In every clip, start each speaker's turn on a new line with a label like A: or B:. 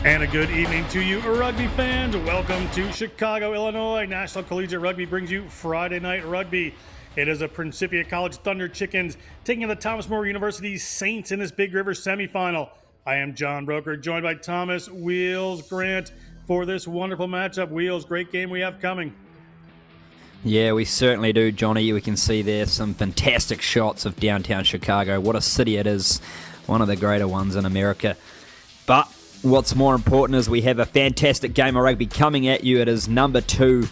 A: And a good evening to you, rugby fans. Welcome to Chicago, Illinois. National Collegiate Rugby brings you Friday Night Rugby. It is a Principia College Thunder Chickens taking on the Thomas More University Saints in this Big River semifinal. I am John Broker, joined by Thomas Wheels Grant for this wonderful matchup. Wheels, great game we have coming.
B: Yeah, we certainly do, Johnny. We can see there some fantastic shots of downtown Chicago. What a city it is. One of the greater ones in America. But what's more important is we have a fantastic game of rugby coming at you. It is number 2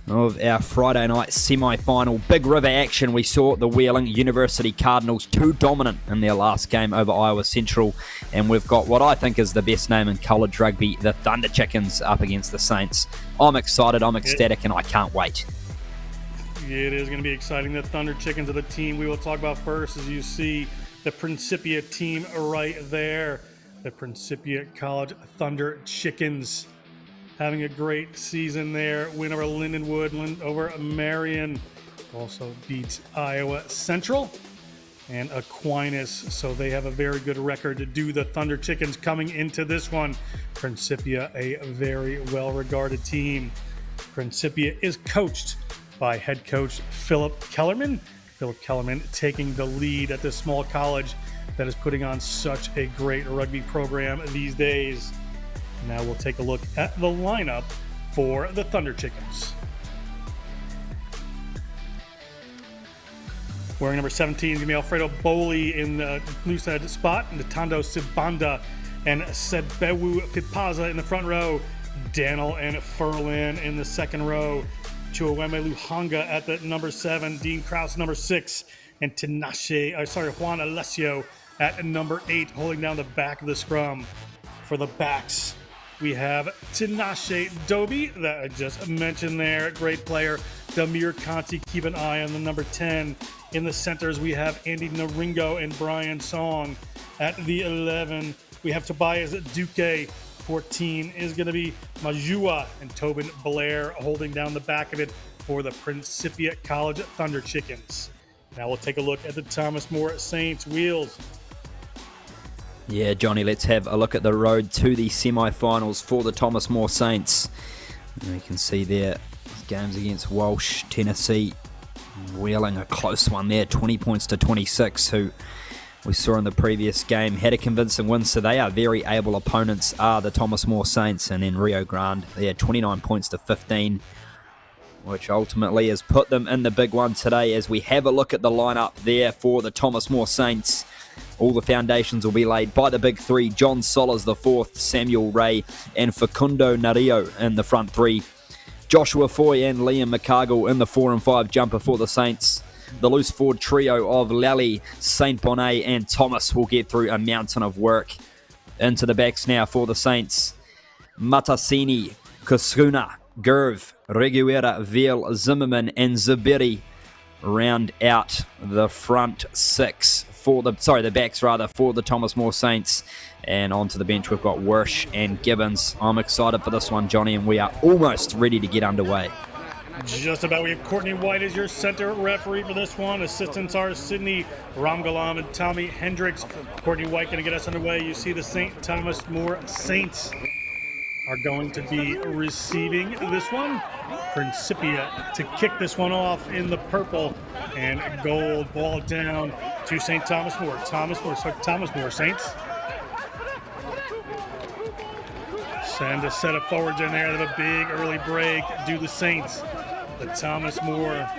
B: of our Friday night semi-final. Big River action. We saw the Wheeling University Cardinals too dominant in their last game over Iowa Central. And we've got what I think is the best name in college rugby, the Thunder Chickens, up against the Saints. I'm excited, I'm ecstatic, and I can't wait.
A: It is going to be exciting. The Thunder Chickens are the team we will talk about first, as you see the Principia team right there. The Principia College Thunder Chickens having a great season there. Win over Lindenwood, over Marion. Also beats Iowa Central and Aquinas. So they have a very good record to do. The Thunder Chickens coming into this one. Principia, a very well-regarded team. Principia is coached by head coach Philip Kellerman. Philip Kellerman taking the lead at this small college that is putting on such a great rugby program these days. Now we'll take a look at the lineup for the Thunder Chickens. Wearing number 17 is going to be Alfredo Bowley in the loose head spot, and Tando Sibanda and Sebewu Fipaza in the front row. Daniel and Furlan in the second row. Chuaweme Luhanga at the number 7, Dean Krause number 6, and Juan Alessio at number 8, holding down the back of the scrum. For the backs, we have Tinashe Doby, that I just mentioned there, great player. Damir Conti, keep an eye on the number 10. In the centers, we have Andy Naringo and Brian Song. At the 11, we have Tobias Duque. 14 is going to be Majua, and Tobin Blair holding down the back of it for the Principia College Thunder Chickens. Now we'll take a look at the Thomas More Saints. Wheels.
B: Yeah, Johnny, let's have a look at the road to the semi-finals for the Thomas More Saints. And you can see there games against Walsh, Tennessee, Wheeling, a close one there, 20 points to 26, who we saw in the previous game had a convincing win, so they are very able opponents, are the Thomas More Saints. And in Rio Grande, they had 29 points to 15, which ultimately has put them in the big one today. As we have a look at the lineup there for the Thomas More Saints, all the foundations will be laid by the big 3, John Sollers the 4th, Samuel Ray and Facundo Nario in the front 3. Joshua Foy and Liam McCargill in the 4 and 5 jumper for the Saints. The loose forward trio of Lally, Saint Bonnet and Thomas will get through a mountain of work. Into the backs now for the Saints. Matasini, Kusuna, Gerv, Reguera, Veal, Zimmerman and Zabiri round out the front 6 for the backs for the Thomas More Saints. And onto the bench we've got Wersh and Gibbons. I'm excited for this one, Johnny, and we are almost ready to get underway.
A: Just about. We have Courtney White as your center referee for this one. Assistants are Sydney Ramgalam and Tommy Hendricks. Courtney White going to get us underway. You see the St. Thomas More Saints are going to be receiving this one. Principia to kick this one off in the purple and gold. Ball down to St. Thomas More. Thomas More Saints. Send a set of forwards in there. They have a big early break. Do the Saints. The Thomas More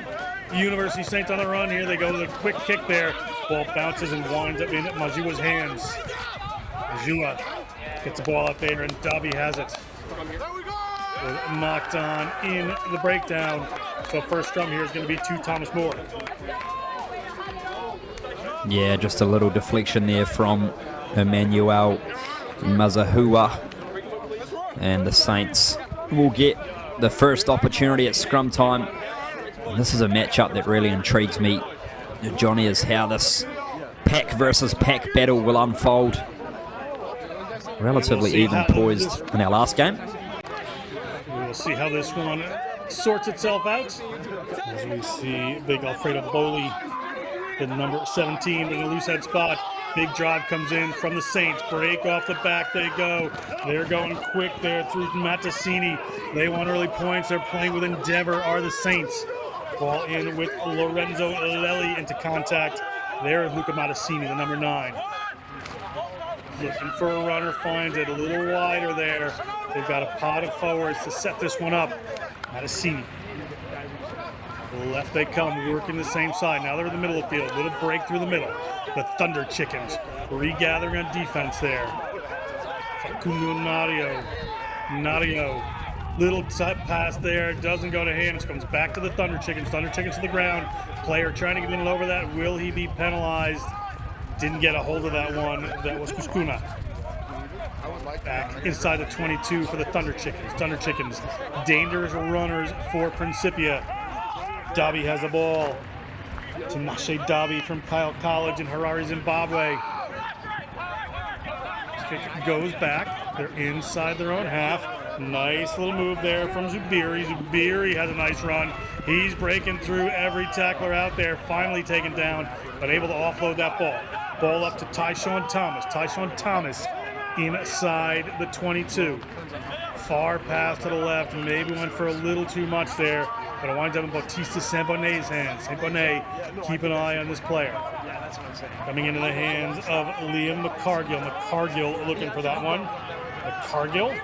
A: University Saints on the run here. They go to the quick kick there. Ball bounces and winds up in Majua's hands. Majua gets the ball out there, and Dobby has it. Knocked on in the breakdown. So first scrum here is going to be to Thomas More.
B: Yeah, just a little deflection there from Emmanuel Mazahua. And the Saints will get the first opportunity at scrum time. And this is a matchup that really intrigues me, Johnny, is how this pack versus pack battle will unfold. Relatively even poised in our last game.
A: We'll see how this one sorts itself out. As we see big Alfredo Bowley, the number 17 in the loose head spot. Big drive comes in from the Saints. Break off the back they go. They're going quick there through Matasini. They want early points. They're playing with endeavor, are the Saints. Ball in with Lorenzo Lelli into contact. There is Luca Matasini, the number 9. Looking for a runner, finds it a little wider there. They've got a pod of forwards to set this one up. Matasini. Left they come, working the same side. Now they're in the middle of the field. Little break through the middle. The Thunder Chickens regathering on defense there. Facundo Nario. Little pass there. Doesn't go to him. Comes back to the Thunder Chickens. Thunder Chickens to the ground. Player trying to get in over that. Will he be penalized? Didn't get a hold of that one. That was Kuskuna. Back inside the 22 for the Thunder Chickens. Thunder Chickens. Dangerous runners for Principia. Dabi has the ball. Tinashe Dabi from Kyle College in Harare, Zimbabwe. Kick goes back. They're inside their own half. Nice little move there from Zubiri. Zubiri has a nice run. He's breaking through every tackler out there. Finally taken down, but able to offload that ball. Ball up to Tyshawn Thomas. Tyshawn Thomas inside the 22. Far pass to the left. Maybe went for a little too much there, but it winds up in Bautista Saint-Bonnet's hands. Saint-Bonnet, keep an eye on this player. Coming into the hands of Liam McCargill. McCargill looking for that one. McCargill,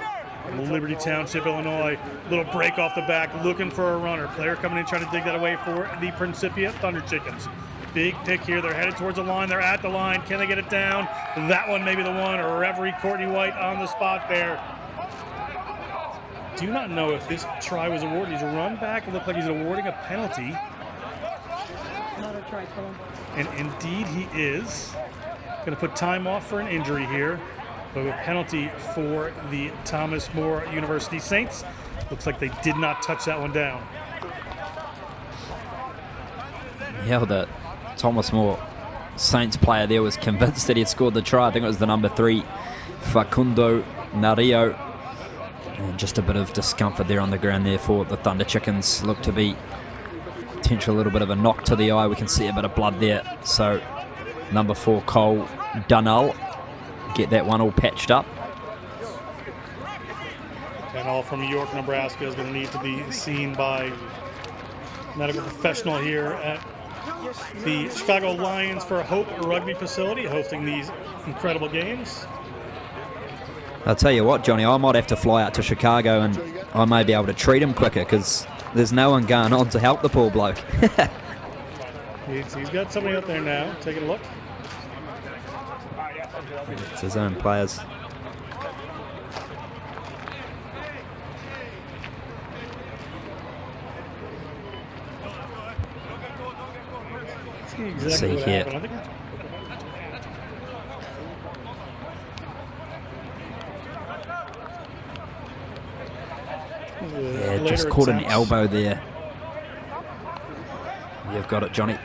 A: Liberty Township, Illinois. Little break off the back, looking for a runner. Player coming in trying to dig that away for the Principia Thunder Chickens. Big pick here. They're headed towards the line. They're at the line. Can they get it down? That one may be the one. Referee Courtney White on the spot there. Do not know if this try was awarded. He's a run back. It looked like he's awarding a penalty.
C: Not a try, Colin.
A: And indeed he is. Going to put time off for an injury here. But a penalty for the Thomas More University Saints. Looks like they did not touch that one down.
B: Yeah, that Thomas More Saints player there was convinced that he had scored the try. I think it was the number 3, Facundo Nario. And just a bit of discomfort there on the ground there for the Thunder Chickens. Look to be potentially a little bit of a knock to the eye. We can see a bit of blood there. So number 4, Cole Dunnell, get that one all patched up.
A: And all from York, Nebraska is going to need to be seen by medical professional here at the Chicago Lions for Hope Rugby facility, hosting these incredible games.
B: I'll tell you what, Johnny, I might have to fly out to Chicago and I may be able to treat him quicker because there's no one going on to help the poor bloke.
A: He's got somebody out there now. Taking a look.
B: It's his own players.
A: Exactly
B: See
A: what
B: here.
A: happened.
B: Yeah, just caught an elbow there. You've got it, Johnny.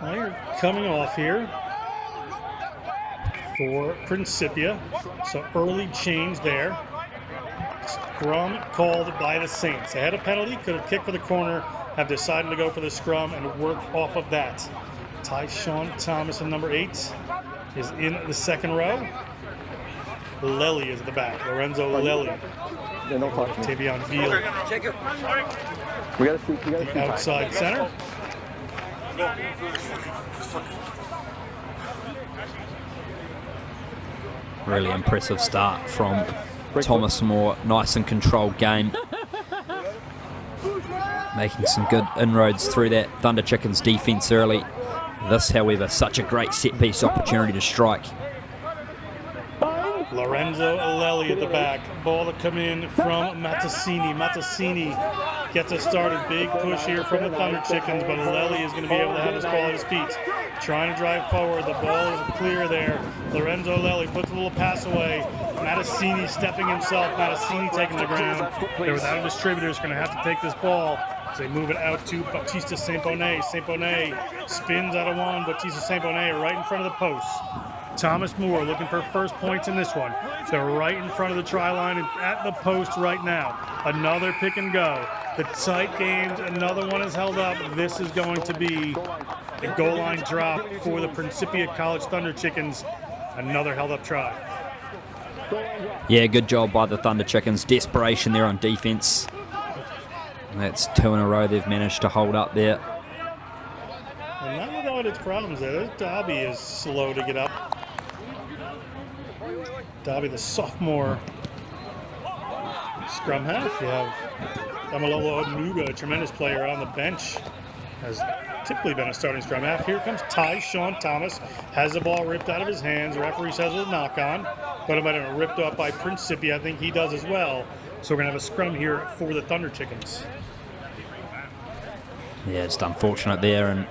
A: They're coming off here for Principia. So early change there. Scrum called by the Saints. They had a penalty, could have kicked for the corner, have decided to go for the scrum and work off of that. Tyshawn Thomas in number 8 is in the second row. Lelly is at the back. Lorenzo Lelly.
D: Yeah, don't talk to me.
A: Tavion Veal,
D: We gotta see.
A: the outside center.
B: Really impressive start from Thomas More. Nice and controlled game. Making some good inroads through that Thunder Chickens defense early. This, however, such a great set piece opportunity to strike.
A: Lorenzo Lelli at the back. Ball to come in from Matasini. Matasini gets us started. Big push here from the Thunder Chickens, but Lelli is going to be able to have this ball at his feet. Trying to drive forward. The ball is clear there. Lorenzo Lelli puts a little pass away. Matasini stepping himself. Matasini taking the ground. They're without a distributor. Is going to have to take this ball. As they move it out to Bautista Saint-Bonnet. Saint-Bonnet spins out of one. Bautista Saint-Bonnet right in front of the post. Thomas More looking for first points in this one. They're right in front of the try line and at the post right now. Another pick and go. The tight games, another one is held up. This is going to be a goal line drop for the Principia College Thunder Chickens. Another held up try.
B: Yeah, good job by the Thunder Chickens. Desperation there on defense. That's 2 in a row they've managed to hold up there.
A: And not without its problems there. Dobby is slow to get up. Dobby, the sophomore scrum half. You have Damalolo Onuga, a tremendous player on the bench. Has typically been a starting scrum half. Here comes Ty Sean Thomas. Has the ball ripped out of his hands. The referee says it's a knock on. But it might have been ripped up by Principia. I think he does as well. So we're going to have a scrum here for the Thunder Chickens.
B: Yeah, just unfortunate there. And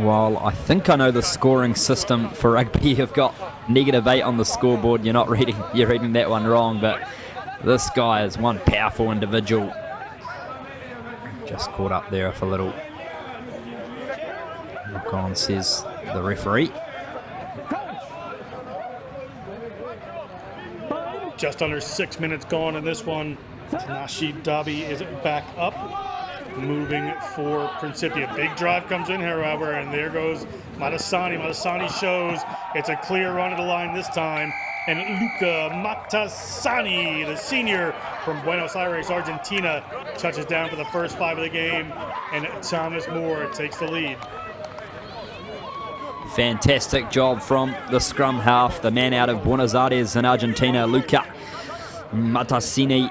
B: while I think I know the scoring system for rugby, you've got -8 on the scoreboard. You're reading that one wrong, but this guy is one powerful individual. Just caught up there with a little knock on, says the referee.
A: Just under 6 minutes gone in this one. Tanashi Dobby is back up, moving for Principia. Big drive comes in, however, and there goes Matasani. Matasani shows it's a clear run to the line this time. And Luca Matasani, the senior from Buenos Aires, Argentina, touches down for the first 5 of the game, and Thomas More takes the lead.
B: Fantastic job from the scrum half, the man out of Buenos Aires in Argentina, Luca Matasini.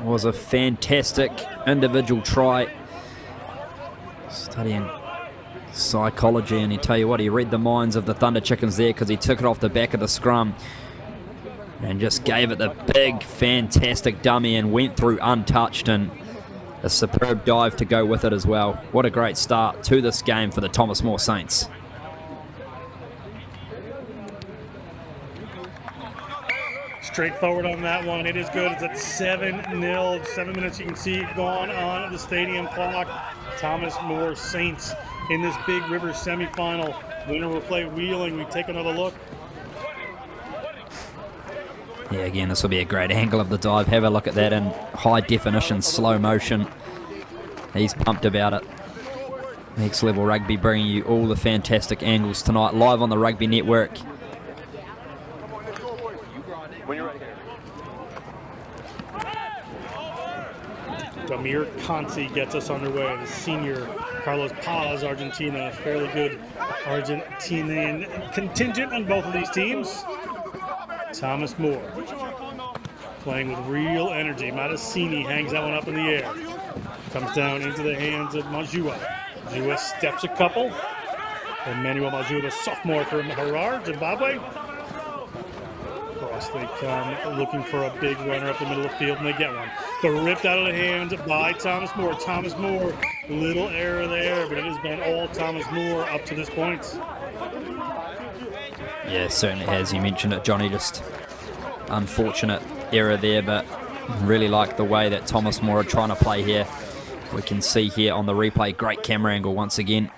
B: Was a fantastic individual try. Studying psychology, and he tell you what, he read the minds of the Thunder Chickens there, because he took it off the back of the scrum and just gave it the big, fantastic dummy and went through untouched, and a superb dive to go with it as well. What a great start to this game for the Thomas More Saints.
A: Straightforward on that one. It is good. It's at 7-0. 7 minutes, you can see it gone on the stadium clock. Thomas More Saints in this Big River semifinal. Winner will play Wheeling. We take another look.
B: Yeah, again, this will be a great angle of the dive. Have a look at that in high definition, slow motion. He's pumped about it. Next Level Rugby bringing you all the fantastic angles tonight, live on the Rugby Network.
D: When you're ready.
A: Damir Conti gets us underway. The senior Carlos Paz, Argentina. Fairly good Argentinian contingent on both of these teams. Thomas More playing with real energy. Matasini hangs that one up in the air. Comes down into the hands of Majua. Majua steps a couple. Emmanuel Majua, the sophomore from Harar, Zimbabwe. Across they come, looking for a big runner up the middle of the field, and they get one. They're ripped out of the hands by Thomas More. Thomas More, little error there, but it has been all Thomas More up to this point.
B: Yeah, certainly has. You mentioned it, Johnny. Just unfortunate error there, but really like the way that Thomas More are trying to play here. We can see here on the replay, great camera angle once again.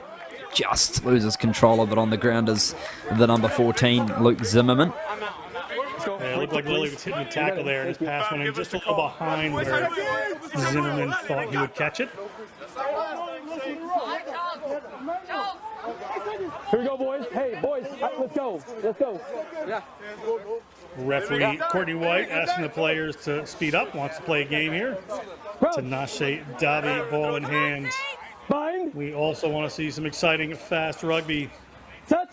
B: Just loses control of it on the ground as the number 14, Luke Zimmerman.
A: Yeah, it looked like Lily was hitting the tackle there, and his pass went in just a little behind where Zimmerman thought he would catch it.
D: Here we go, boys. Hey, boys, let's go. Let's go. Yeah.
A: Referee Courtney White asking the players to speed up, wants to play a game here. Tinashe Davi, ball in hand.
D: Bind.
A: We also want to see some exciting, fast rugby.
D: Touch.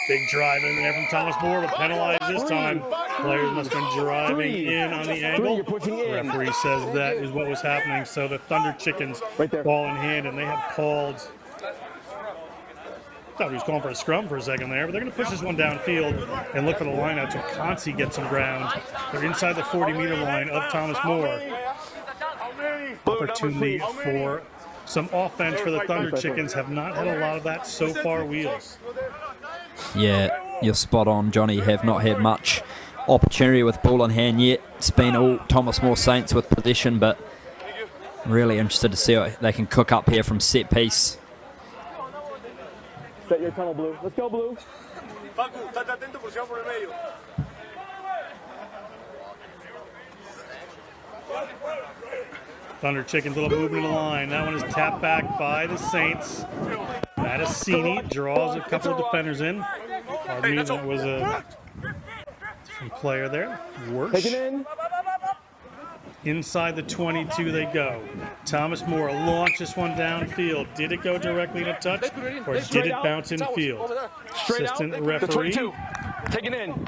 A: Big drive in there from Thomas More, but penalized this time. Players must have been driving in on the angle. Referee says that is what was happening. So the Thunder Chickens ball in hand, and they have called. Thought he was calling for a scrum for a second there, but they're going to push this one downfield and look for the lineout so Conti gets some ground. They're inside the 40-meter line of Thomas More. Opportunity for some offense for the Thunder Chickens. Have not had a lot of that so far, Wheels.
B: Yeah, you're spot on, Johnny. Have not had much opportunity with ball in hand yet. It's been all Thomas More Saints with possession, but really interested to see what they can cook up here from set piece.
D: Set your tunnel, Blue. Let's go, Blue.
A: Thunder Chickens, little movement in the line. That one is tapped back by the Saints. Mattasini draws a couple of defenders in. Pardon me, that was a different player there.
D: Take it
A: Worsh.
D: in.
A: Inside the 22 they go. Thomas More launched this one downfield. Did it go directly to touch, or did it bounce infield? Assistant referee
D: Take it in.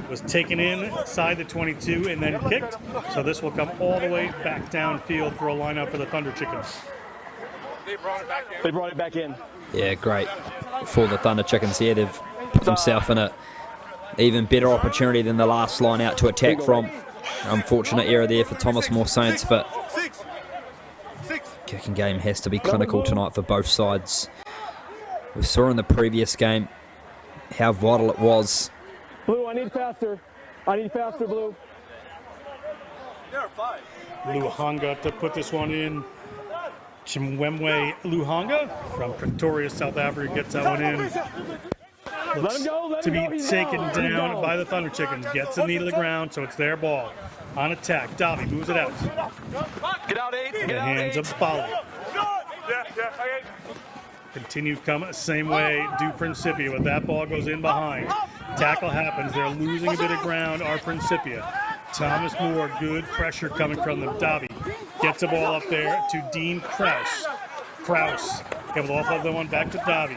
A: was taken inside the 22 and then kicked. So this will come all the way back downfield for a lineup for the Thunder Chickens.
D: They brought it back in.
B: Yeah, great for the Thunder Chickens here. They've put themselves in a even better opportunity than the last line out to attack from. Unfortunate error there for Thomas More Saints, but kicking game has to be clinical tonight for both sides. We saw in the previous game how vital it was.
D: Blue, I need faster. I need faster, Blue.
A: Luhanga to put this one in. Chimwemwe Luhanga from Pretoria, South Africa gets that one in. Looks to be taken down by the Thunder Chickens. Gets the knee to the ground, so it's their ball. On attack, Davi moves it out.
D: Get out, 8.
A: The hands of Bali. Continue come same way, do Principia, but that ball goes in behind. Tackle happens, they're losing a bit of ground, our Principia. Thomas More, good pressure coming from them. Davi gets the ball up there to Dean Kraus. Kraus gives off of the one back to Davi.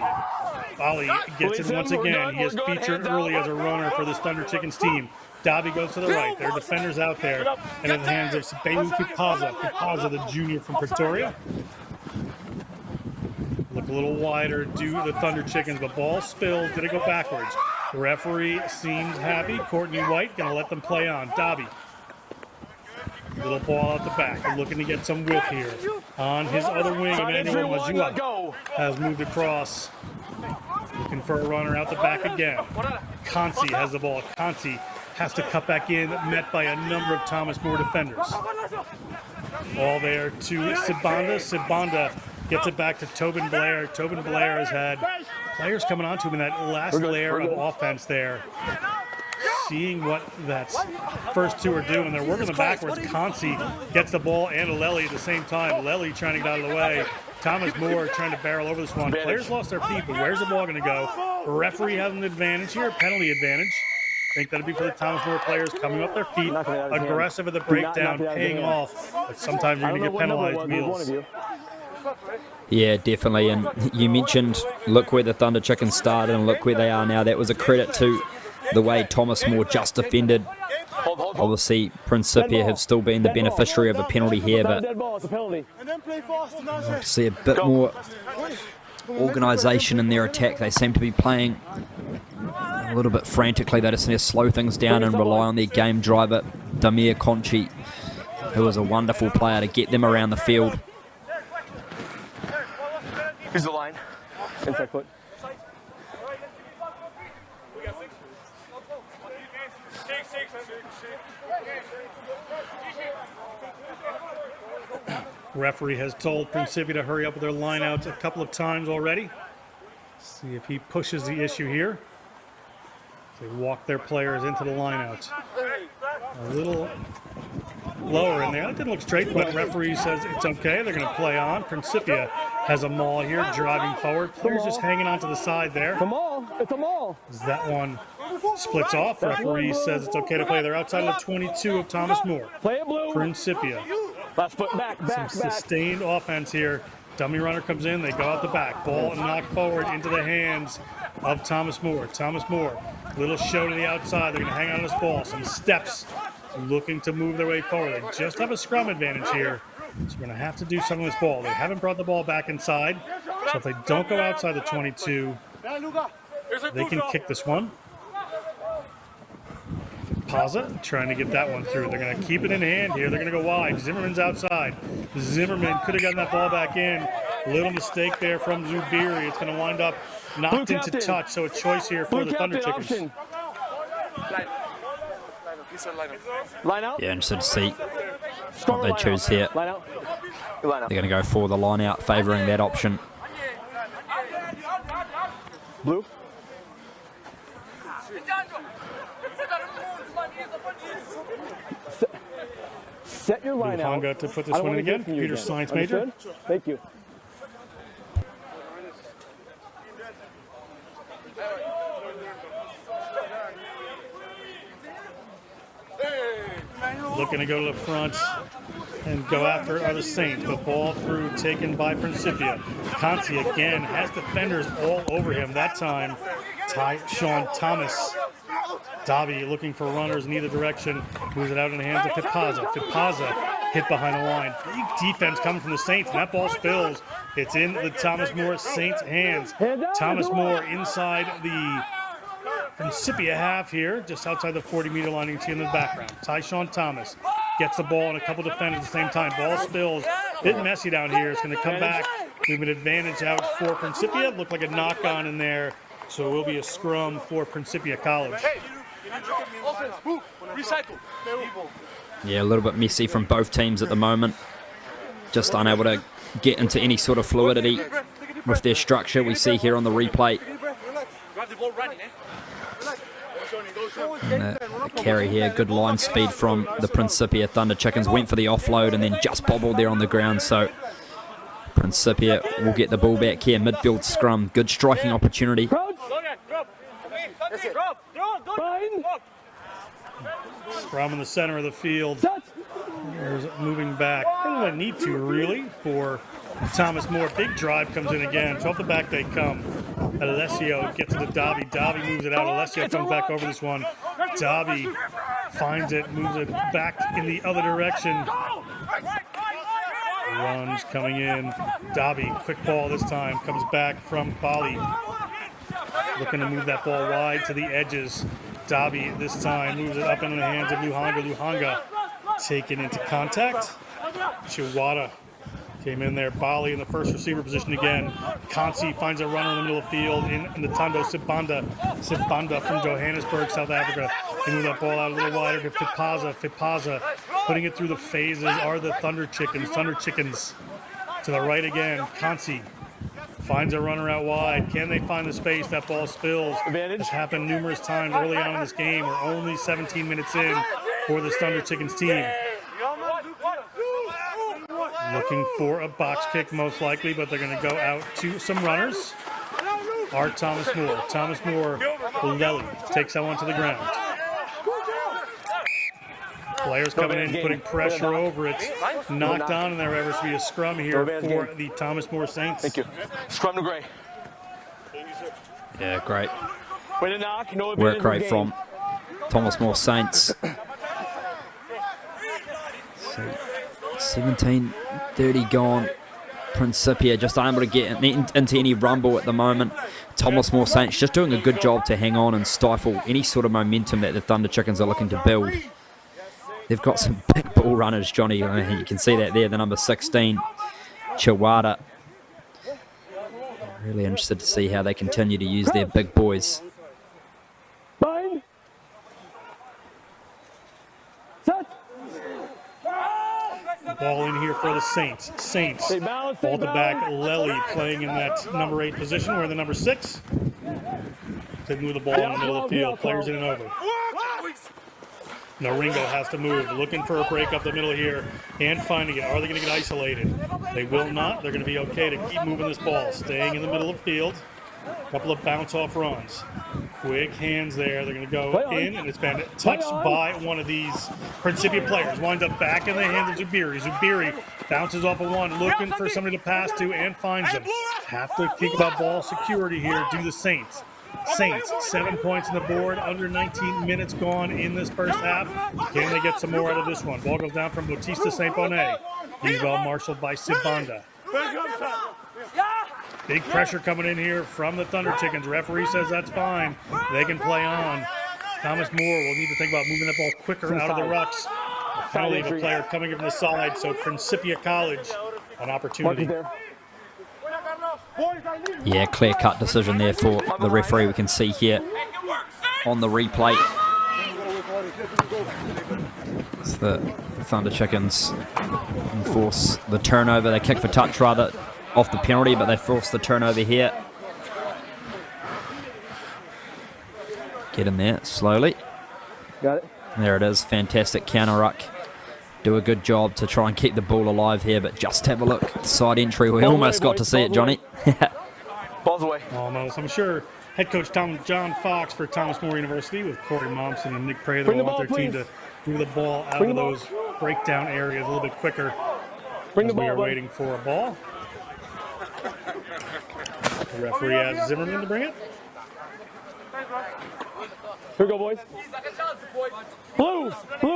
A: Bali gets it once again. He is featured early as a runner for this Thunder Chickens team. Davi goes to the right. There are defenders out there. And in the hands of Sebewu Fipaza. Fipaza, the junior from Pretoria. Look a little wider, do the Thunder Chickens, but ball spills. Did it go backwards? The referee seems happy. Courtney White gonna let them play on. Davi. Little ball out the back. They're looking to get some width here. On his other wing, Emmanuel Majua has moved across. Looking for a runner out the back again. Kansi has the ball. Kansi has to cut back in, met by a number of Thomas More defenders. All there to Sibanda. Sibanda gets it back to Tobin Blair. Tobin Blair has had players coming onto him in that last layer of offense there. Seeing what that first two are doing. They're working them backwards. Kansi gets the ball and Lely at the same time. Lely trying to get out of the way. Thomas More trying to barrel over this one. Players lost their feet, but where's the ball going to go? Referee has an advantage here, penalty advantage. I think that'd be for the Thomas More players coming up their feet, aggressive at the breakdown, paying off. But sometimes you're going to get penalized meals.
B: Yeah, definitely. And you mentioned, look where the Thunder Chickens started and look where they are now. That was a credit to the way Thomas More just defended. Obviously, Principia have still been the beneficiary of a penalty here, but I see a bit more organisation in their attack. They seem to be playing a little bit frantically. They just need to slow things down and rely on their game driver, Damir Conchi, who is a wonderful player to get them around the field.
D: Here's the line. Inside foot.
A: Referee has told Principia to hurry up with their lineouts a couple of times already. See if he pushes the issue here. They walk their players into the lineouts. A little lower in there. That didn't look straight, but referee says it's okay. They're going to play on. Principia has a maul here, driving forward. Players just hanging on to the side there.
D: It's a maul. It's a maul.
A: As that one splits off, referee says it's okay to play. They're outside of the 22 of Thomas More.
D: Play it, Blue.
A: Principia.
D: Last foot back.
A: Some sustained offense here. Dummy runner comes in. They go out the back. Ball knocked forward into the hands of Thomas More. Thomas More, little show to the outside. They're going to hang on this ball. Some steps looking to move their way forward. They just have a scrum advantage here. So we're going to have to do something with this ball. They haven't brought the ball back inside. So if they don't go outside the 22, they can kick this one. Paza trying to get that one through. They're going to keep it in hand here. They're going to go wide. Zimmerman's outside. Zimmerman could have gotten that ball back in. Little mistake there from Zubiri. It's going to wind up knocked into touch. So a choice here for the Thunder Chickens.
D: Line out.
B: Yeah, interested to see what they choose here.
D: Line out.
B: They're going to go for the line out, favouring that option.
D: Blue. Set your line out.
A: Luhanga to put this
D: I don't
A: one in
D: wanna hear
A: again.
D: from you
A: Peter
D: again.
A: Science major.
D: Understood? Thank you.
A: Looking to go to the front and go after are the Saints, but ball through taken by Principia. Conti again has defenders all over him. That time, Sean Thomas. Dobby looking for runners in either direction. Moves it out in the hands of Fipaza. Fipaza hit behind the line. Big defense coming from the Saints, and that ball spills. It's in the Thomas More Saints' hands. Thomas More inside the Principia half here, just outside the 40-meter line. You can see in the background. Tyshawn Thomas gets the ball and a couple defenders at the same time. Ball spills. Bit messy down here. It's going to come back. We have an advantage out for Principia. Looked like a knock-on in there, so it will be a scrum for Principia College.
B: Yeah, a little bit messy from both teams at the moment. Just unable to get into any sort of fluidity with their structure. We see here on the replay. And the carry here, good line speed from the Principia Thunder Chickens. Went for the offload and then just bobbled there on the ground. So Principia will get the ball back here. Midfield scrum, good striking opportunity.
A: Scrum in the center of the field. There's moving back. They don't need to really for Thomas More. Big drive comes in again. So off the back they come. Alessio gets to the Dobby. Dobby moves it out. Alessio comes back over this one. Dobby finds it, moves it back in the other direction. Runs coming in. Dobby, quick ball this time. Comes back from Bali. Looking to move that ball wide to the edges. Dobby this time moves it up into the hands of Luhanga. Luhanga taken into contact. Chiwata came in there. Bali in the first receiver position again. Kansi finds a runner in the middle of the field in the Tando Sibanda. Sibanda from Johannesburg, South Africa. They move that ball out a little wider to Fipaza. Fipaza putting it through the phases are the Thunder Chickens. Thunder Chickens to the right again. Kansi finds a runner out wide. Can they find the space? That ball spills. It's happened numerous times early on in this game. We're only 17 minutes in for this Thunder Chickens team. Looking for a box kick most likely, but they're going to go out to some runners. Are Thomas More. Thomas More, Lelly takes that one to the ground. Players coming in, putting pressure over it. Knocked on, and there ever to be a scrum here for the Thomas More Saints.
D: Thank you. Scrum to Gray.
B: Yeah, great
D: Way to knock. No
B: work rate from Thomas More Saints. 17:30 gone. Principia just unable to get into any rumble at the moment. Thomas More Saints just doing a good job to hang on and stifle any sort of momentum that the Thunder Chickens are looking to build. They've got some big ball runners, Johnny. I mean, you can see that there, the number 16, Chiwata. Really interested to see how they continue to use their big boys.
D: Bind. Set.
A: Ball in here for the Saints. Saints. Ball to back. Lelly playing in that number 8 position. We're in the number 6. They move the ball in the middle of the field. Players in and over. Naringo has to move. Looking for a break up the middle here and finding it. Are they going to get isolated? They will not. They're going to be okay to keep moving this ball. Staying in the middle of the field. A couple of bounce-off runs. Quick hands there. They're going to go in, and it's been touched by one of these Principia players. Winds up back in the hands of Zubiri. Zubiri bounces off of one, looking for somebody to pass to, and finds him. Have to think about ball security here. Do the Saints. Saints, 7 points on the board, under 19 minutes gone in this first half. Can they get some more out of this one? Ball goes down from Bautista St. Bonnet. He's well marshaled by Sibanda. Big pressure coming in here from the Thunder Chickens. Referee says that's fine. They can play on. Thomas More will need to think about moving that ball quicker out of the rucks. A penalty of a player coming from the side, so Principia College, an opportunity.
B: Yeah, clear-cut decision there for the referee. We can see here on the replay. It's the Thunder Chickens enforce the turnover. They kick for touch rather off the penalty, but they force the turnover here. Get in there slowly.
D: Got it.
B: There it is. Fantastic counter ruck. Do a good job to try and keep the ball alive here, but just have a look. Side entry. We almost got to see it, Johnny.
D: Ball's away.
A: Almost. I'm sure head coach John Fox for Thomas More University with Corey Momsen and Nick Prather
D: Bring the
A: want their
D: ball,
A: team to move the ball out of those breakdown areas a little bit quicker.
D: Bring the
A: We
D: ball,
A: are
D: bud.
A: waiting for a ball. The referee has Zimmerman to bring it.
D: Here we go, boys. Blue,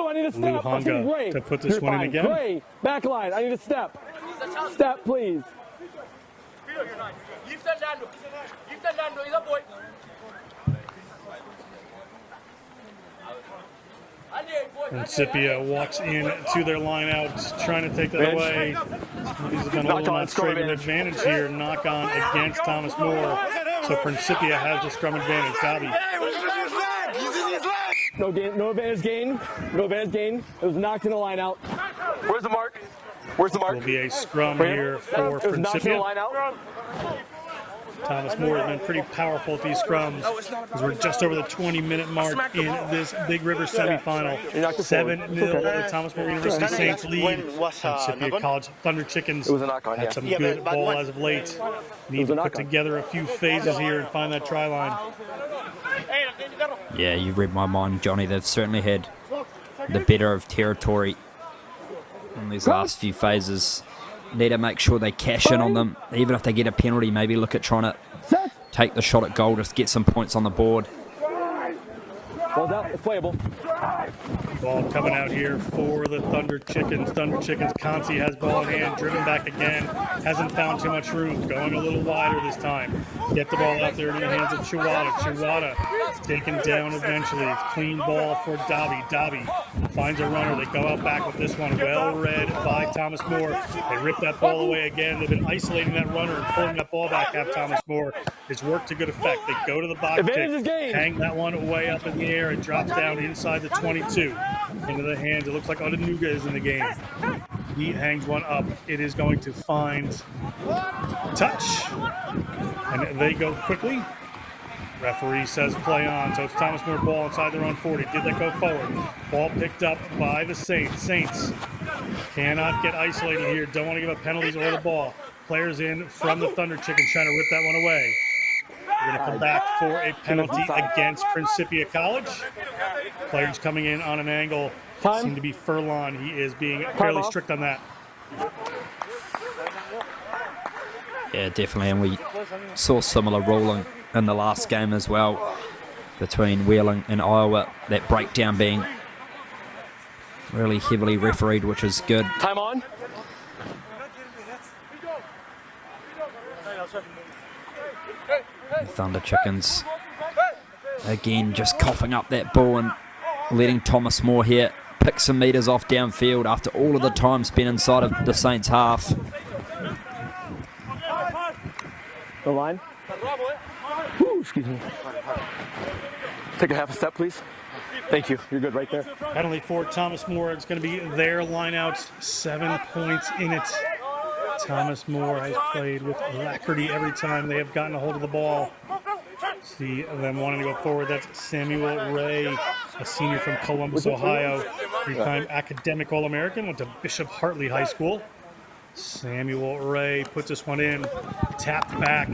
D: I need a step.
A: Blue
D: I'm taking
A: Honga
D: gray.
A: to put this
D: You're
A: one in
D: fine.
A: again.
D: Gray, back line. I need a step. Step, please.
A: Principia walks in to their line out, trying to take that away. He's been a little straight an advantage here. Knock on against Thomas More. So Principia has the scrum advantage. Dobby.
D: No gain, no advantage gain. No advantage gain. It was knocked in the line out. Where's the mark? Where's the mark?
A: Will be a scrum here for
D: It was knocked in the
A: Principia.
D: line out.
A: Thomas More has been pretty powerful at these scrums, as we're just over the 20-minute mark in this Big River semifinal. 7-0, the Thomas More University Saints lead. Principia College Thunder Chickens
D: It was a knock on,
A: had some good ball as of late. Need to put together a few phases here and find that try line.
B: Yeah, you read my mind, Johnny. They've certainly had the better of territory in these last few phases. Need to make sure they cash in on them. Even if they get a penalty, maybe look at trying to take the shot at goal, just get some points on the board.
D: Ball's out. It's playable.
A: Ball coming out here for the Thunder Chickens. Thunder Chickens, Conti has ball in hand, driven back again. Hasn't found too much room. Going a little wider this time. Get the ball out there in the hands of Chihuahua. Chihuahua taken down eventually. Clean ball for Dobby. Dobby finds a runner. They go out back with this one. Well read by Thomas More. They rip that ball away again. They've been isolating that runner and pulling that ball back at Thomas More. It's worked to good effect. They go to the box kick, hang that one way up in the air. It drops down inside the 22 into the hands. It looks like Odanuga is in the game. He hangs one up. It is going to find touch. And they go quickly. Referee says play on. So it's Thomas More ball inside their own 40. Did that go forward? Ball picked up by the Saints. Saints cannot get isolated here. Don't want to give up penalties or the ball. Players in from the Thunder Chickens trying to rip that one away. We're going to come back for a penalty against Principia College. Players coming in on an angle. Seem to be Furlon. He is being fairly strict on that.
B: Yeah, definitely. And we saw similar ruling in the last game as well between Wheeling and Iowa. That breakdown being really heavily refereed, which is good.
D: Time on.
B: Thunder Chickens again just coughing up that ball and letting Thomas More here pick some metres off downfield after all of the time spent inside of the Saints half.
D: The line. Woo, excuse me. Take a half a step, please. Thank you. You're good right there.
A: Penalty for Thomas More. It's going to be their lineout. 7 points in it. Thomas More has played with alacrity every time they have gotten a hold of the ball. See them wanting to go forward. That's Samuel Ray, a senior from Columbus, Ohio. Three-time academic All-American. Went to Bishop Hartley High School. Samuel Ray puts this one in. Tapped back.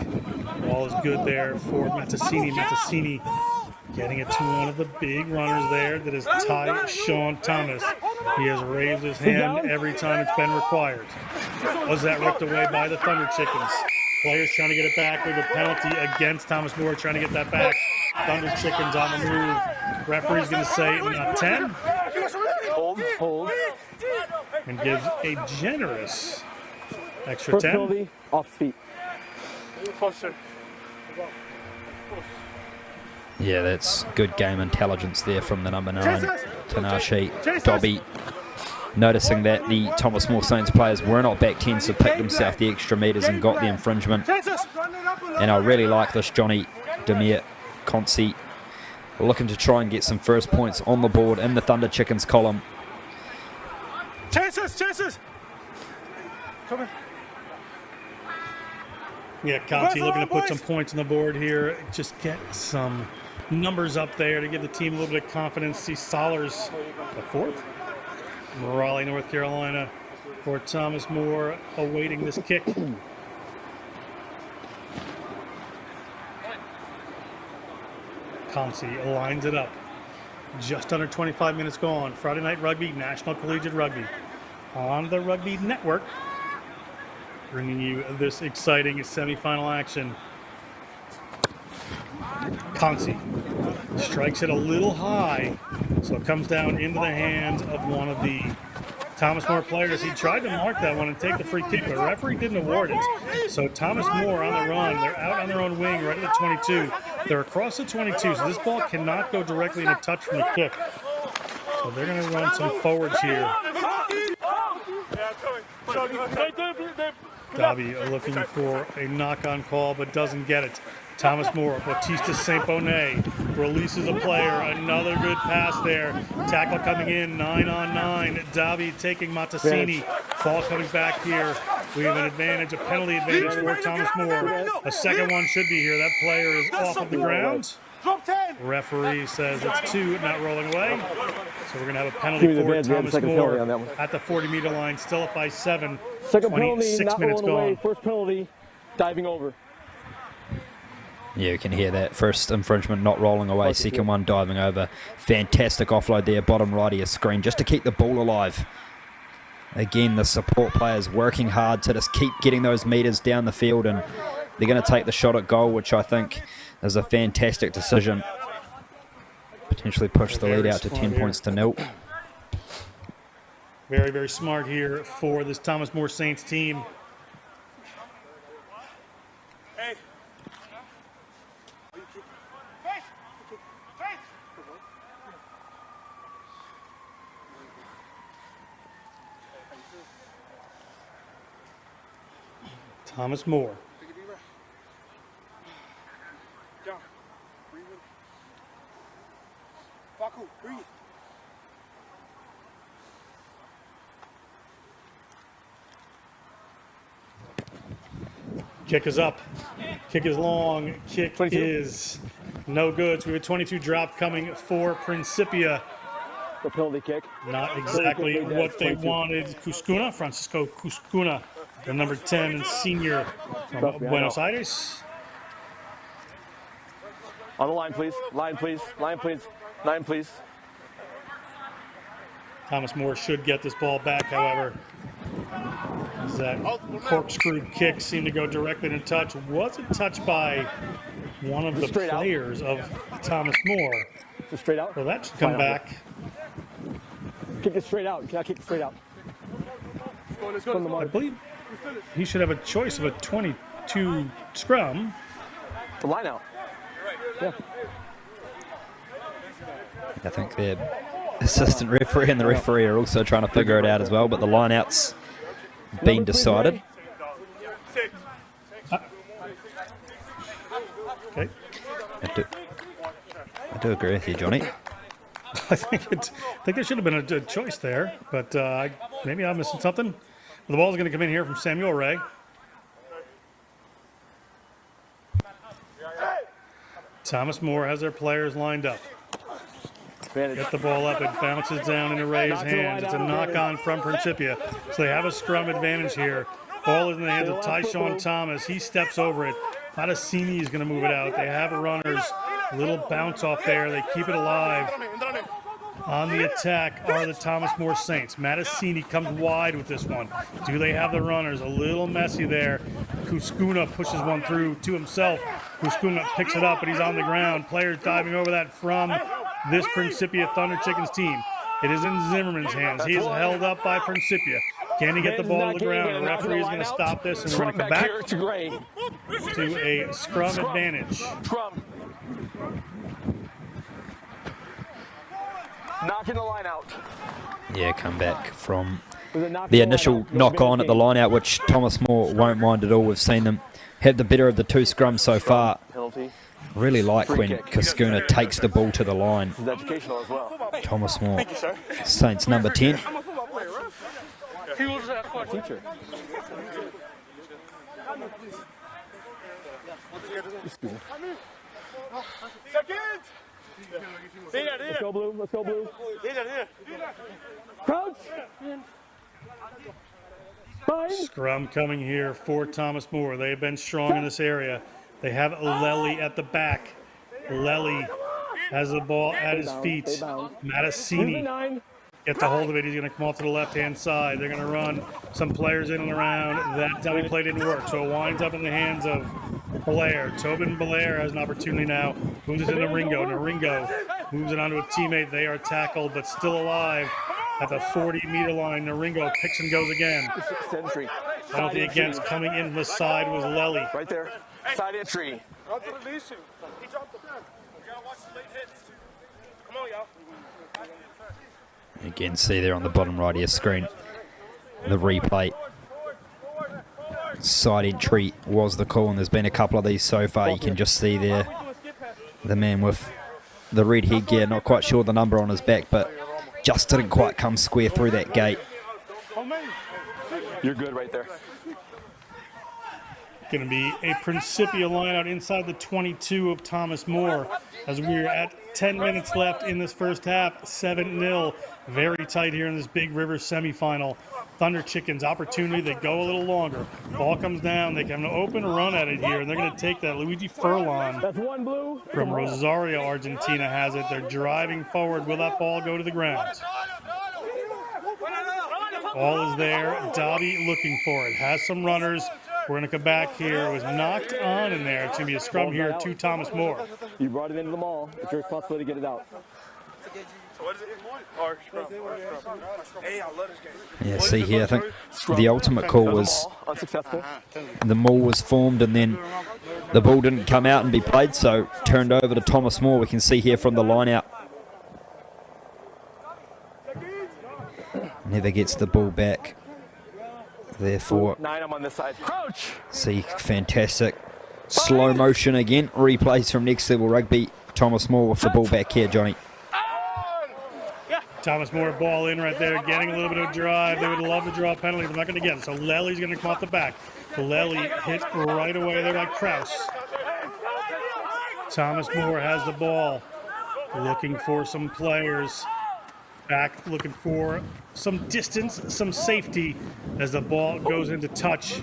A: Ball is good there for Matasini. Matasini getting it to one of the big runners there. That is Ty Sean Thomas. He has raised his hand every time it's been required. Was that ripped away by the Thunder Chickens? Players trying to get it back with a penalty against Thomas More, trying to get that back. Thunder Chickens on the move. Referee's going to say not 10.
D: Hold.
A: And gives a generous extra
D: First
A: 10.
D: penalty, off feet.
B: Yeah, that's good game intelligence there from the number 9, Tanashi Dobby. Noticing that the Thomas More Saints players were not back 10, so picked himself the extra metres and got the infringement. And I really like this Johnny Demir Consi looking to try and get some first points on the board in the Thunder Chickens column.
E: Chances! Come in.
A: Yeah, Conti looking to put some points on the board here. Just get some numbers up there to give the team a little bit of confidence. See Sollers, the fourth. Raleigh, North Carolina, for Thomas More awaiting this kick. Comsey lines it up. Just under 25 minutes gone. Friday Night Rugby, National Collegiate Rugby. On the Rugby Network, bringing you this exciting semifinal action. Comsey strikes it a little high, so it comes down into the hands of one of the Thomas More players. He tried to mark that one and take the free kick, but the referee didn't award it. So Thomas More on the run. They're out on their own wing right at the 22. They're across the 22, so this ball cannot go directly in a touch from the kick. So they're going to run some forwards here. Dobby looking for a knock-on call, but doesn't get it. Thomas More, Bautista St. Bonnet releases a player. Another good pass there. Tackle coming in, 9-on-9. Dobby taking Matasini. Ball coming back here. We have an advantage, a penalty advantage for Thomas More. A second one should be here. That player is off of the ground. Referee says it's 2, not rolling away. So we're going to have a penalty for Thomas More at the 40-meter line, still up by 7.
D: Second penalty,
A: 26
D: not
A: minutes
D: rolling away.
A: gone.
D: First penalty, diving over.
B: Yeah, you can hear that. First infringement not rolling away, second one diving over. Fantastic offload there, bottom right of your screen, just to keep the ball alive. Again, the support players working hard to just keep getting those meters down the field, and they're going to take the shot at goal, which I think is a fantastic decision. Potentially push the lead out to 10 points to 0.
A: Very, very smart here for this Thomas More Saints team. Thomas More. Kick is up. Kick is long. Kick
D: 22.
A: is no good. So we have a 22 drop coming for Principia.
D: The penalty kick.
A: Not exactly what they
D: 22.
A: wanted. Cuscuna, Francisco Cuscuna, the number 10 and senior from Buenos Aires.
D: On the line, please. Line, please. Line, please. Line, please.
A: Thomas More should get this ball back, however. As that corkscrew kick seemed to go directly in touch. Was it touched by one of the players of Thomas More?
D: Just straight out.
A: So that should come back.
D: Kick it straight out. You cannot kick it straight out. From the
A: I
D: mark.
A: believe he should have a choice of a 22 scrum.
D: The line out. Yeah.
B: I think the assistant referee and the referee are also trying to figure it out as well, but the line-out's been decided.
A: Okay.
B: I do agree with you, Johnny.
A: I think there should have been a choice there, but maybe I'm missing something. The ball's going to come in here from Samuel Ray. Thomas More has their players lined up. Get the ball up, it bounces down into Ray's hands. It's a knock-on from Principia. So they have a scrum advantage here. Ball is in the hands of Tyshawn Thomas. He steps over it. Matasini is going to move it out. They have runners. Little bounce off there. They keep it alive. On the attack are the Thomas More Saints. Matasini comes wide with this one. Do they have the runners? A little messy there. Cuscuna pushes one through to himself. Cuscuna picks it up, but he's on the ground. Players diving over that from this Principia Thunder Chickens team. It is in Zimmerman's hands. He is held up by Principia. Can he get the ball to the ground? The referee is going to stop this, and we're going to come back to a scrum advantage.
D: Knocking the line out.
B: Yeah, come back from the initial knock-on at the line-out, which Thomas More won't mind at all. We've seen them have the better of the two scrums so far. Really like when Cuscuna takes the ball to the line. Thomas More, Saints number 10.
D: Teacher. Excuse me. Let's go, Blue. Let's go, Blue. Crouch. Fine.
A: Scrum coming here for Thomas More. They've been strong in this area. They have Lely at the back. Lely has the ball at his feet. Mattasini gets a hold of it. He's going to come off to the left-hand side. They're going to run some players in and around. That dummy play didn't work, so it winds up in the hands of Blair. Tobin Blair has an opportunity now. Moves it into Ringo. Naringo moves it onto a teammate. They are tackled, but still alive at the 40-meter line. Naringo picks and goes again.
D: Entry.
A: Penalty against coming in the side was Lely.
D: Right there. Side entry.
B: Again, see there on the bottom right of your screen, the replay. Side entry was the call, and there's been a couple of these so far. You can just see there the man with the red headgear, not quite sure the number on his back, but just didn't quite come square through that gate.
D: You're good right there.
A: Going to be a Principia line out inside the 22 of Thomas More as we're at 10 minutes left in this first half. 7-0. Very tight here in this Big River semifinal. Thunder Chickens opportunity. They go a little longer. Ball comes down. They have an open run at it here, and they're going to take that. Luigi Furlan
D: That's one, Blue.
A: from Rosario, Argentina has it. They're driving forward. Will that ball go to the ground? Ball is there. Dobby looking for it. Has some runners. We're going to come back here. It was knocked on in there. It's going to be a scrum here to Thomas More.
D: You brought it into the mall. It's your responsibility to get it out.
B: Yeah, see here, I think the ultimate call was
D: Unsuccessful.
B: the maul was formed and then the ball didn't come out and be played, so turned over to Thomas More. We can see here from the line out. Never gets the ball back. Therefore,
D: 9, I'm on this side. Crouch.
B: see fantastic slow motion again. Replays from Next Level Rugby. Thomas More with the ball back here, Johnny.
A: Thomas More ball in right there, getting a little bit of drive. They would love to draw a penalty, but not going to get it. So Lely's going to come off the back. Lely hit right away there by Kraus. Thomas More has the ball, looking for some players. Back looking for some distance, some safety as the ball goes into touch.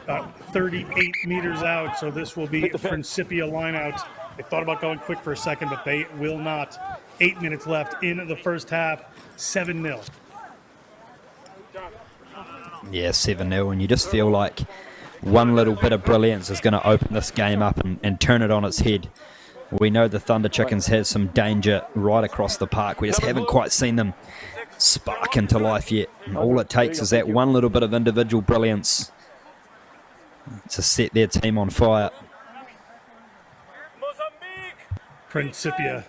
A: About 38 meters out, so this will be Principia line out. They thought about going quick for a second, but they will not. 8 minutes left in the first half, 7-0.
B: Yeah, 7-0, and you just feel like one little bit of brilliance is going to open this game up and turn it on its head. We know the Thunder Chickens have some danger right across the park. We just haven't quite seen them spark into life yet. And all it takes is that one little bit of individual brilliance to set their team on fire.
A: Principia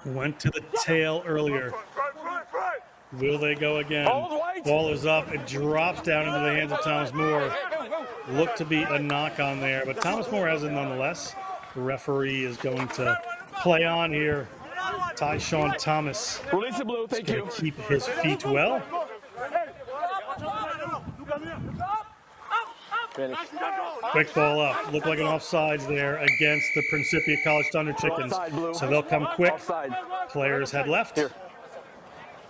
A: went to the tail earlier. Will they go again? Ball is up. It drops down into the hands of Thomas More. Looked to be a knock on there, but Thomas More has it nonetheless. The referee is going to play on here. Tyshawn Thomas.
D: Release the Blue. Thank you.
A: Keep his feet well.
D: Finish.
A: Quick ball up. Looked like an offsides there against the Principia College Thunder Chickens. So they'll come quick.
D: Offside.
A: Players head left.
D: Here.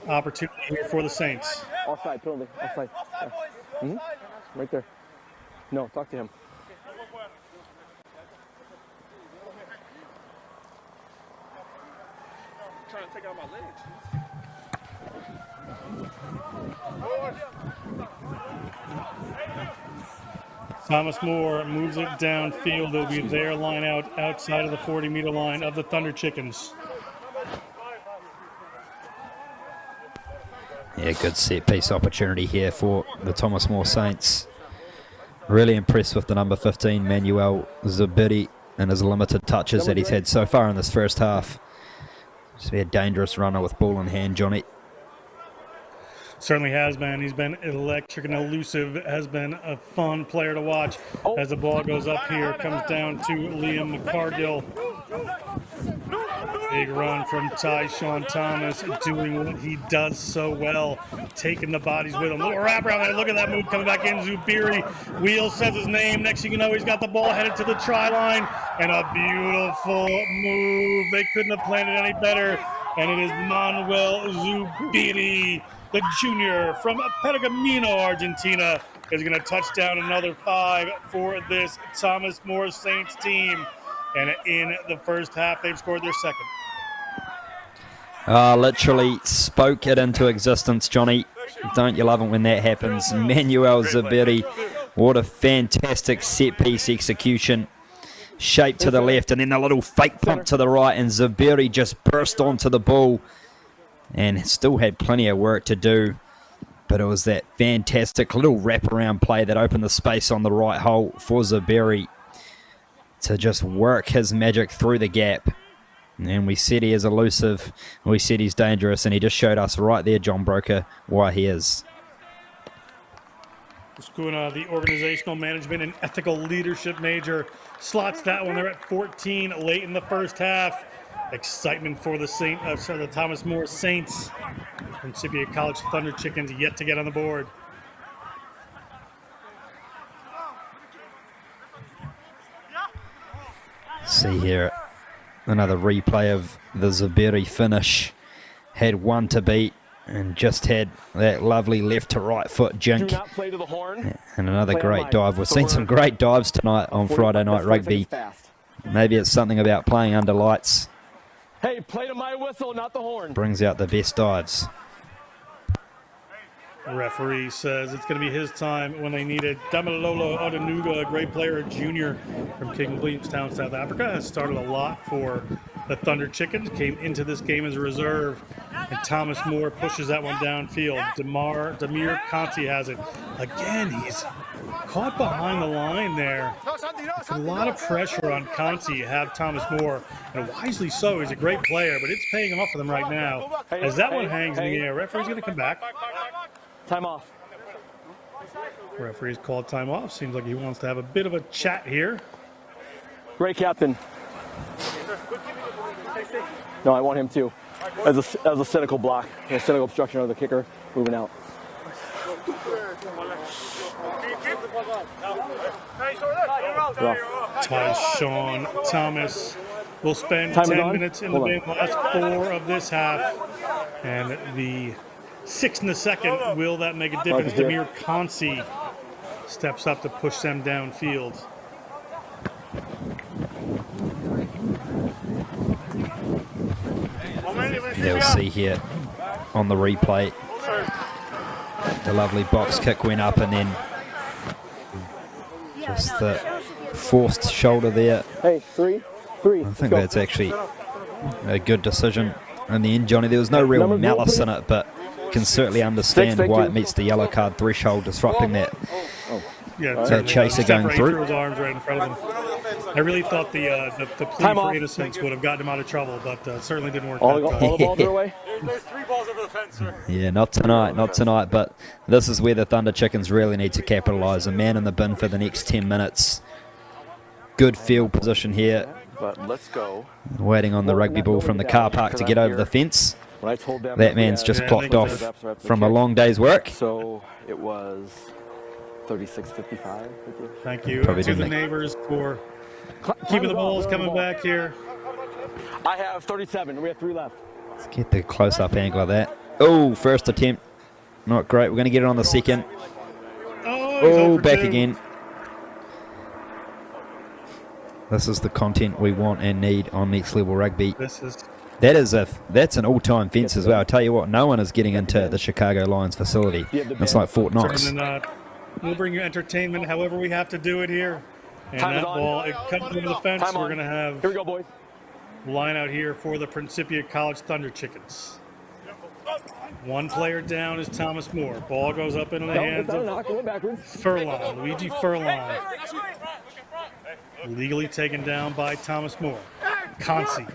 A: Opportunity here for the Saints.
D: Offside. Penalty. Offside. Yeah. Right there. No, talk to him.
E: Trying to take out my legs.
A: Thomas More moves it downfield. They'll be their line out outside of the 40-meter line of the Thunder Chickens.
B: Yeah, good set piece opportunity here for the Thomas More Saints. Really impressed with the number 15, Manuel Zabiri, and his limited touches that he's had so far in this first half. Just be a dangerous runner with ball in hand, Johnny.
A: Certainly has been. He's been electric and elusive. Has been a fun player to watch. As the ball goes up here, comes down to Liam McCargill. Big run from Tyshawn Thomas, doing what he does so well, taking the bodies with him. Little wrap around there. Look at that move coming back in. Zubiri. Wheel says his name. Next thing you know, he's got the ball headed to the try line. And a beautiful move. They couldn't have planned it any better. And it is Manuel Zubiri, the junior from Pergamino, Argentina, is going to touch down another 5 for this Thomas More Saints team. And in the first half, they've scored their second.
B: Literally spoke it into existence, Johnny. Don't you love it when that happens? Manuel Zubiri, what a fantastic set-piece execution. Shape to the left, and then a little fake pump to the right, and Zubiri just burst onto the ball and still had plenty of work to do. But it was that fantastic little wraparound play that opened the space on the right hole for Zubiri to just work his magic through the gap. And we said he is elusive, we said he's dangerous, and he just showed us right there, John Broker, why he is.
A: Skuna, the organizational management and ethical leadership major, slots that one. They're at 14 late in the first half. Excitement for the Thomas More Saints. Principia College Thunder Chickens yet to get on the board.
B: See here, another replay of the Zubiri finish. Had one to beat and just had that lovely left to right foot jink.
D: Do not play to the horn.
B: And another
D: Play
B: great
D: online.
B: dive. We've
D: So
B: seen some great dives tonight on Friday Night Rugby. Maybe it's something about playing under lights.
D: Hey, play to my whistle, not the horn.
B: Brings out the best dives.
A: The referee says it's going to be his time when they need it. Damalolo Odanuga, a great player, a junior from King Williamstown, South Africa, has started a lot for the Thunder Chickens, came into this game as a reserve, and Thomas More pushes that one downfield. Demir Conti has it. Again, he's caught behind the line there. It's a lot of pressure on Conti to have Thomas More, and wisely so. He's a great player, but it's paying off for them right now. As that one hangs in the air, referee's going to come back.
D: Time off.
A: Referee's called time off. Seems like he wants to have a bit of a chat here.
D: Great captain. No, I want him too. As a cynical block, a cynical obstruction of the kicker moving out.
A: Tyshawn Thomas will spend
D: Time is
A: 10
D: on.
A: minutes in the last 4 of this half. And the 6 in the second, will that make a difference?
D: Okay.
A: Demir Consi steps up to push them downfield.
B: You'll see here on the replay, the lovely box kick went up and then just the forced shoulder there.
D: Hey, three.
B: I think that's actually a good decision in the end, Johnny. There was no real malice in it, but can certainly understand why it meets the yellow card threshold, disrupting that chaser going through.
A: His arms right in front of him. I really thought the plea for innocence would have gotten him out of trouble, but certainly didn't work.
D: All the balls are away.
E: There's 3 balls over the fence, sir.
B: Yeah, not tonight. But this is where the Thunder Chickens really need to capitalise. A man in the bin for the next 10 minutes. Good field position here.
D: But let's go.
B: Waiting on the rugby ball from the car park to get over the fence.
D: When I told them
B: That man's just clocked off from a long day's work.
D: So it was 36:55.
A: Thank you
B: Probably
A: to the
B: didn't make-
A: neighbors for keeping the balls coming back here.
D: I have 37. We have 3 left.
B: Let's get the close-up angle of that. Oh, first attempt. Not great. We're going to get it on the second. Oh, back again. This is the content we want and need on Next Level Rugby. That's an all-time fence as well. I tell you what, no one is getting into the Chicago Lions facility. It's like Fort Knox.
A: We'll bring you entertainment however we have to do it here. And
D: Time is
A: that
D: on.
A: ball, it comes over the fence.
D: Time
A: We're
D: on.
A: going to have
D: Here we go, boys.
A: line out here for the Principia College Thunder Chickens. One player down is Thomas More. Ball goes up into the hands of Furlong, Luigi Furlong. Legally taken down by Thomas More. Consi,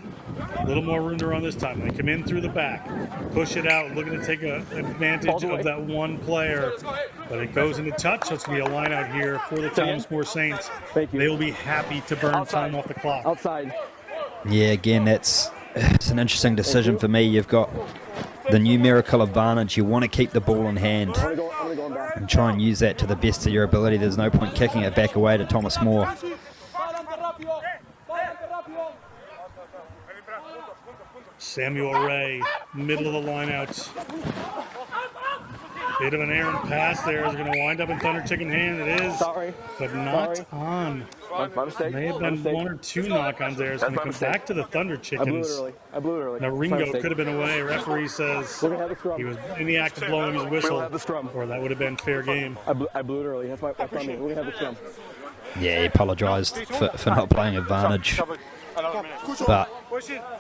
A: a little more room to run this time. They come in through the back, push it out, looking to take advantage of that one player. But it goes into touch. That's going to be a line out here for the Thomas More Saints.
D: Thank you.
A: They will be happy to burn time off the clock.
D: Outside.
B: Yeah, again, that's it's an interesting decision for me. You've got the numerical advantage. You want to keep the ball in hand and try and use that to the best of your ability. There's no point kicking it back away to Thomas More.
A: Samuel Ray, middle of the lineouts. Bit of an errant pass there. Is going to wind up in Thunder Chicken hand. It is, but not on.
D: My mistake.
A: May have been one or two knock-ons there. It's going to come back to the Thunder Chickens.
D: I blew it early.
A: Now Ringo could have been away. Referee says he was in the act of blowing his whistle, or that would have been fair game.
D: I blew it early. That's on me. We're going to have the scrum.
B: Yeah, he apologised for not playing advantage. But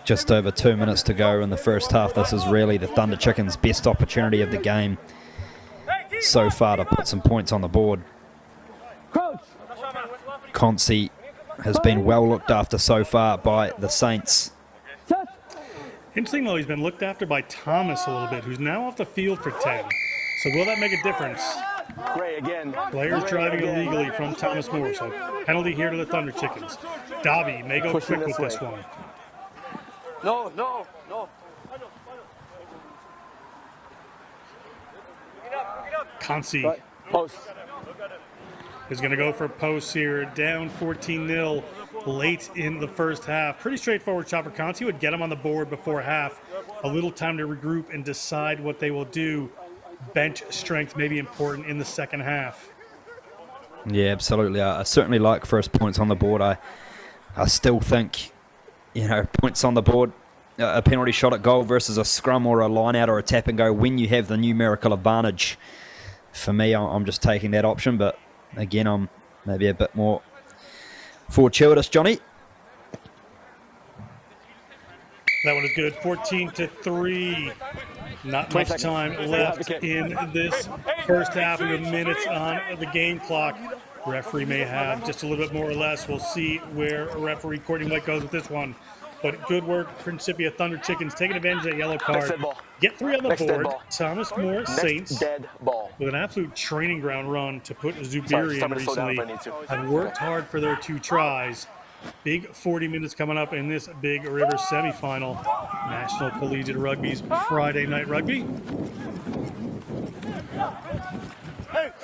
B: just over 2 minutes to go in the first half. This is really the Thunder Chickens' best opportunity of the game so far to put some points on the board. Consi has been well looked after so far by the Saints.
A: Interesting though, he's been looked after by Thomas a little bit, who's now off the field for 10. So will that make a difference?
D: Gray again.
A: Players driving illegally from Thomas More, so penalty here to the Thunder Chickens. Davi may go quick with this one.
D: No.
A: Consi
D: Post.
A: is going to go for posts here, down 14-0 late in the first half. Pretty straightforward shot for Consi. Would get him on the board before half. A little time to regroup and decide what they will do. Bench strength may be important in the second half.
B: Yeah, absolutely. I certainly like first points on the board. I still think, points on the board, a penalty shot at goal versus a scrum or a line out or a tap and go when you have the numerical advantage. For me, I'm just taking that option, but again, I'm maybe a bit more fortuitous, Johnny.
A: That one is good. 14-3. Not much time left in this first half of the minutes on the game clock. Referee may have just a little bit more or less. We'll see where referee Courtney White goes with this one. But good work, Principia Thunder Chickens taking advantage of that yellow card. Get 3 on the board. Thomas More Saints
D: Dead ball.
A: with an absolute training ground run to put Zubiri in recently. Have worked hard for their 2 tries. Big 40 minutes coming up in this Big River semifinal. National Collegiate Rugby's Friday Night Rugby.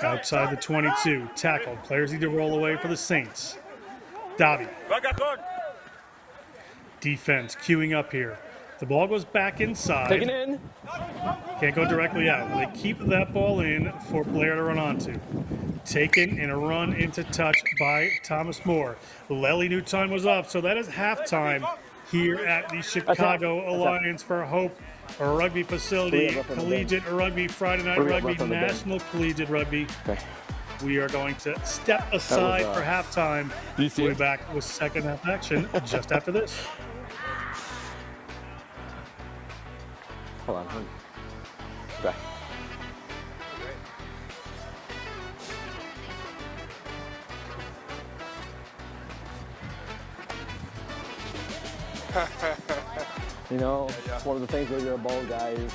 A: Outside the 22, tackled. Players need to roll away for the Saints. Davi. Defense queuing up here. The ball goes back inside.
D: Taken in.
A: Can't go directly out. They keep that ball in for Blair to run onto. Taken in a run into touch by Thomas More. Lely knew time was up, so that is halftime here at the Chicago Alliance for Hope Rugby Facility. Collegiate Rugby, Friday Night Rugby, National Collegiate Rugby.
D: Okay.
A: We are going to step aside for halftime. We'll be back with second half action just after this.
D: Hold on. Okay. It's one of the things where you're a ball guy is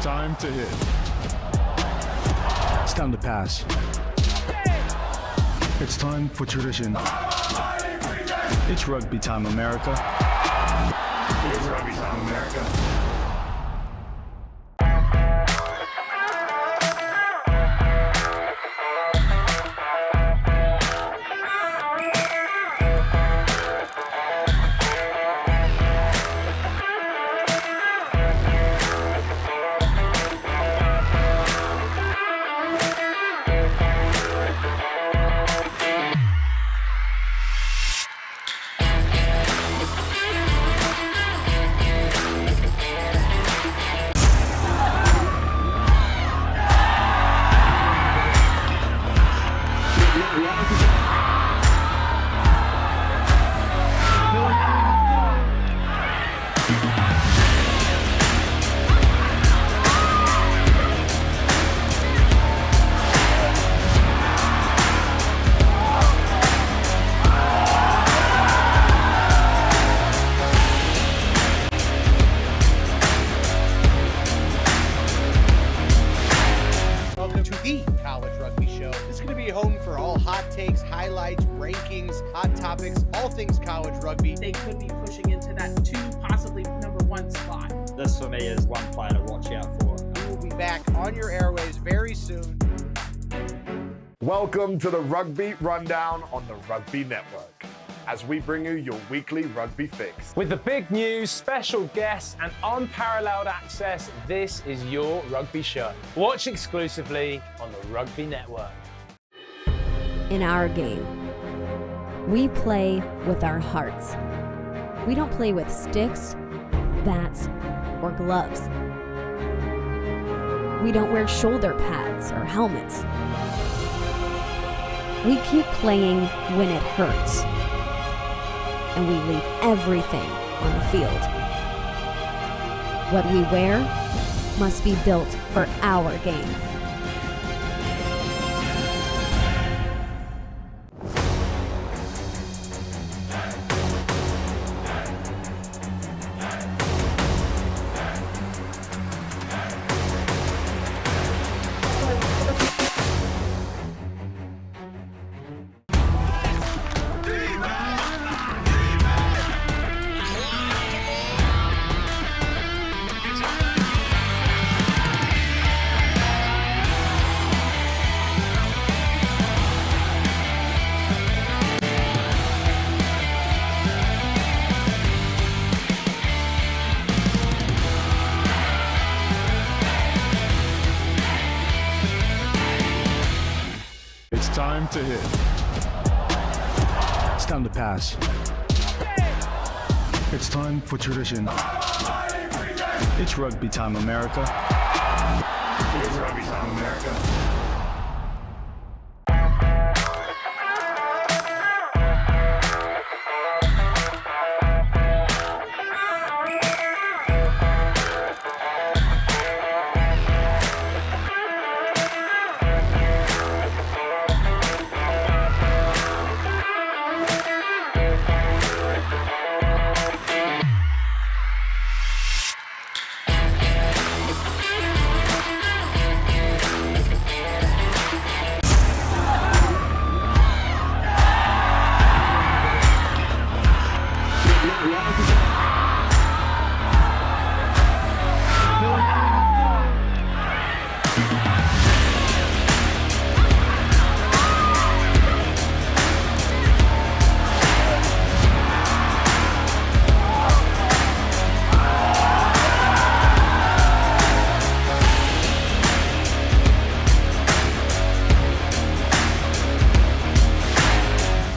F: time to hit. It's time to pass. It's time for tradition. It's rugby time, America. It's rugby time, America.
G: Welcome to the College Rugby Show. This is going to be home for all hot takes, highlights, rankings, hot topics, all things college rugby.
C: They could be pushing into that 2, possibly number 1 spot.
H: This for me is one player to watch out for.
G: We will be back on your airwaves very soon.
I: Welcome to the Rugby Rundown on the Rugby Network, as we bring you your weekly rugby fix.
J: With the big news, special guests, and unparalleled access, this is your rugby show. Watch exclusively on the Rugby Network.
K: In our game, we play with our hearts. We don't play with sticks, bats, or gloves. We don't wear shoulder pads or helmets. We keep playing when it hurts. And we leave everything on the field. What we wear must be built for our game.
F: It's time to hit. It's time to pass. It's time for tradition. It's rugby time, America. It's rugby time, America.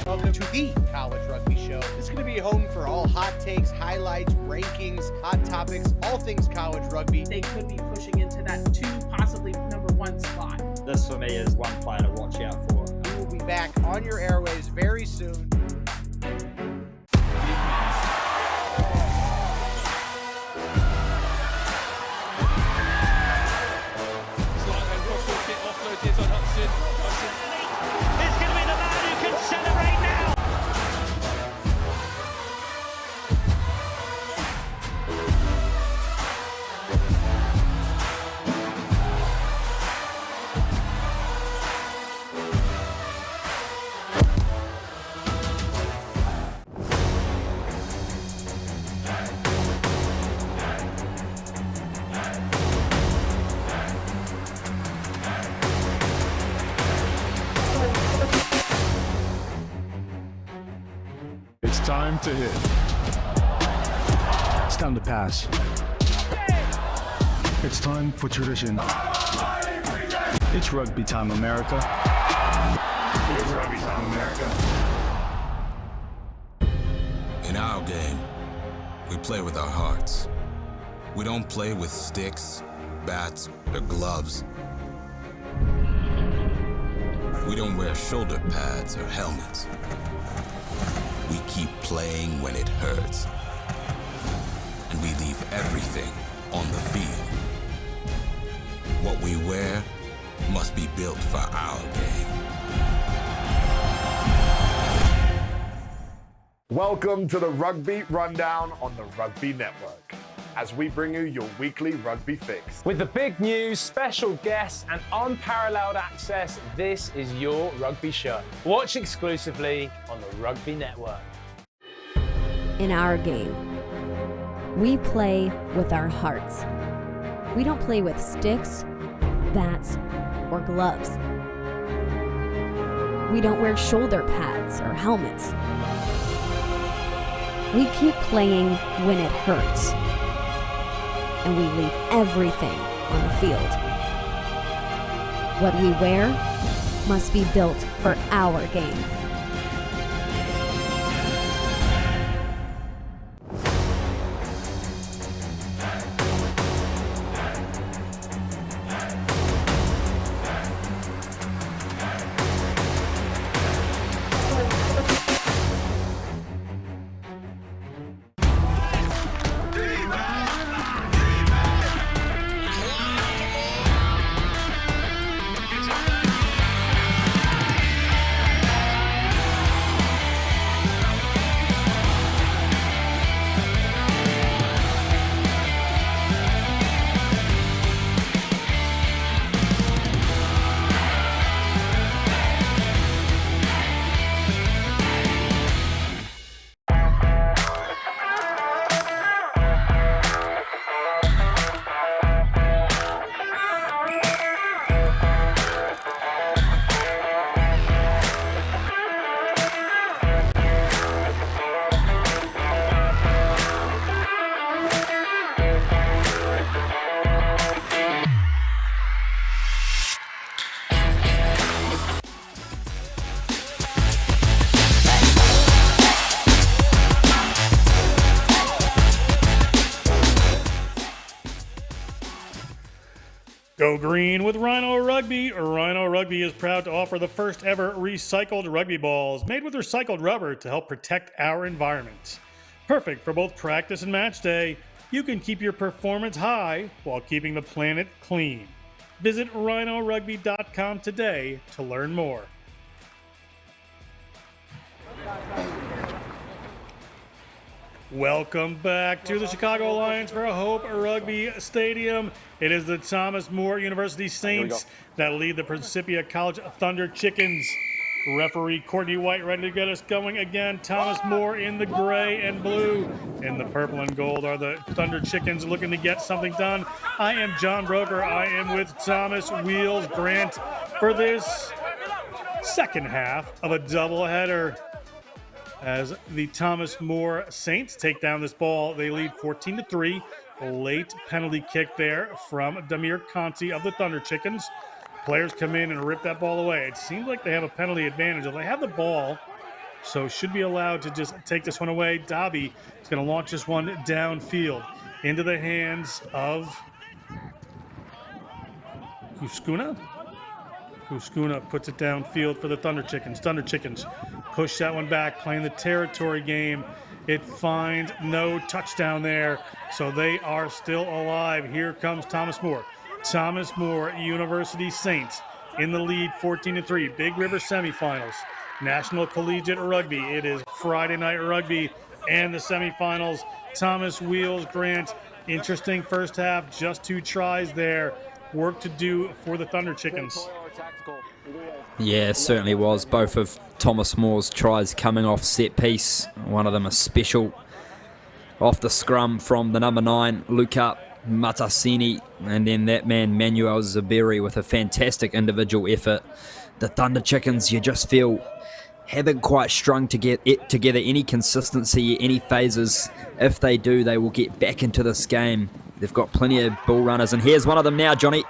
G: Welcome to the College Rugby Show. This is going to be home for all hot takes, highlights, rankings, hot topics, all things college rugby.
C: They could be pushing into that 2, possibly number 1 spot.
H: This for me is one player to watch out for.
G: We will be back on your airwaves very soon.
E: It's going to be the man who can celebrate now.
F: It's time to hit. It's time to pass. It's time for tradition. It's rugby time, America. It's rugby time, America.
L: In our game, we play with our hearts. We don't play with sticks, bats, or gloves. We don't wear shoulder pads or helmets. We keep playing when it hurts. And we everything on the field. What we wear must be built for our game.
I: Welcome to the Rugby Rundown on the Rugby Network, as we bring you your weekly rugby fix.
J: With the big news, special guests, and unparalleled access, this is your rugby show. Watch exclusively on the Rugby Network.
K: In our game, we play with our hearts. We don't play with sticks, bats, or gloves. We don't wear shoulder pads or helmets. We keep playing when it hurts. And we leave everything on the field. What we wear must be built for our game.
A: Go green with Rhino Rugby. Rhino Rugby is proud to offer the first ever recycled rugby balls made with recycled rubber to help protect our environment. Perfect for both practice and match day, you can keep your performance high while keeping the planet clean. Visit rhinorugby.com today to learn more. Welcome back to the Chicago Alliance for Hope Rugby Stadium. It is the Thomas More University Saints that lead the Principia College Thunder Chickens. Referee Courtney White ready to get us going again. Thomas More in the gray and blue. In the purple and gold are the Thunder Chickens looking to get something done. I am John Broker. I am with Thomas Wheels Grant for this second half of a doubleheader. As the Thomas More Saints take down this ball, they lead 14-3. Late penalty kick there from Damir Conti of the Thunder Chickens. Players come in and rip that ball away. It seems like they have a penalty advantage. They have the ball, so should be allowed to just take this one away. Dobby is going to launch this one downfield into the hands of Kuskuna. Kuskuna puts it downfield for the Thunder Chickens. Thunder Chickens push that one back, playing the territory game. It finds no touchdown there, so they are still alive. Here comes Thomas More. Thomas More University Saints in the lead, 14-3. Big River semifinals. National Collegiate Rugby. It is Friday Night Rugby and the semifinals. Thomas Wheels Grant. Interesting first half. Just 2 tries there. Work to do for the Thunder Chickens.
B: Yeah, it certainly was. Both of Thomas Moore's tries coming off set piece. One of them a special off the scrum from the number 9, Luca Matasini. And then that man, Manuel Zaberi, with a fantastic individual effort. The Thunder Chickens, you just feel, haven't quite strung together any consistency, any phases. If they do, they will get back into this game. They've got plenty of bull runners, and here's one of them now, Johnny.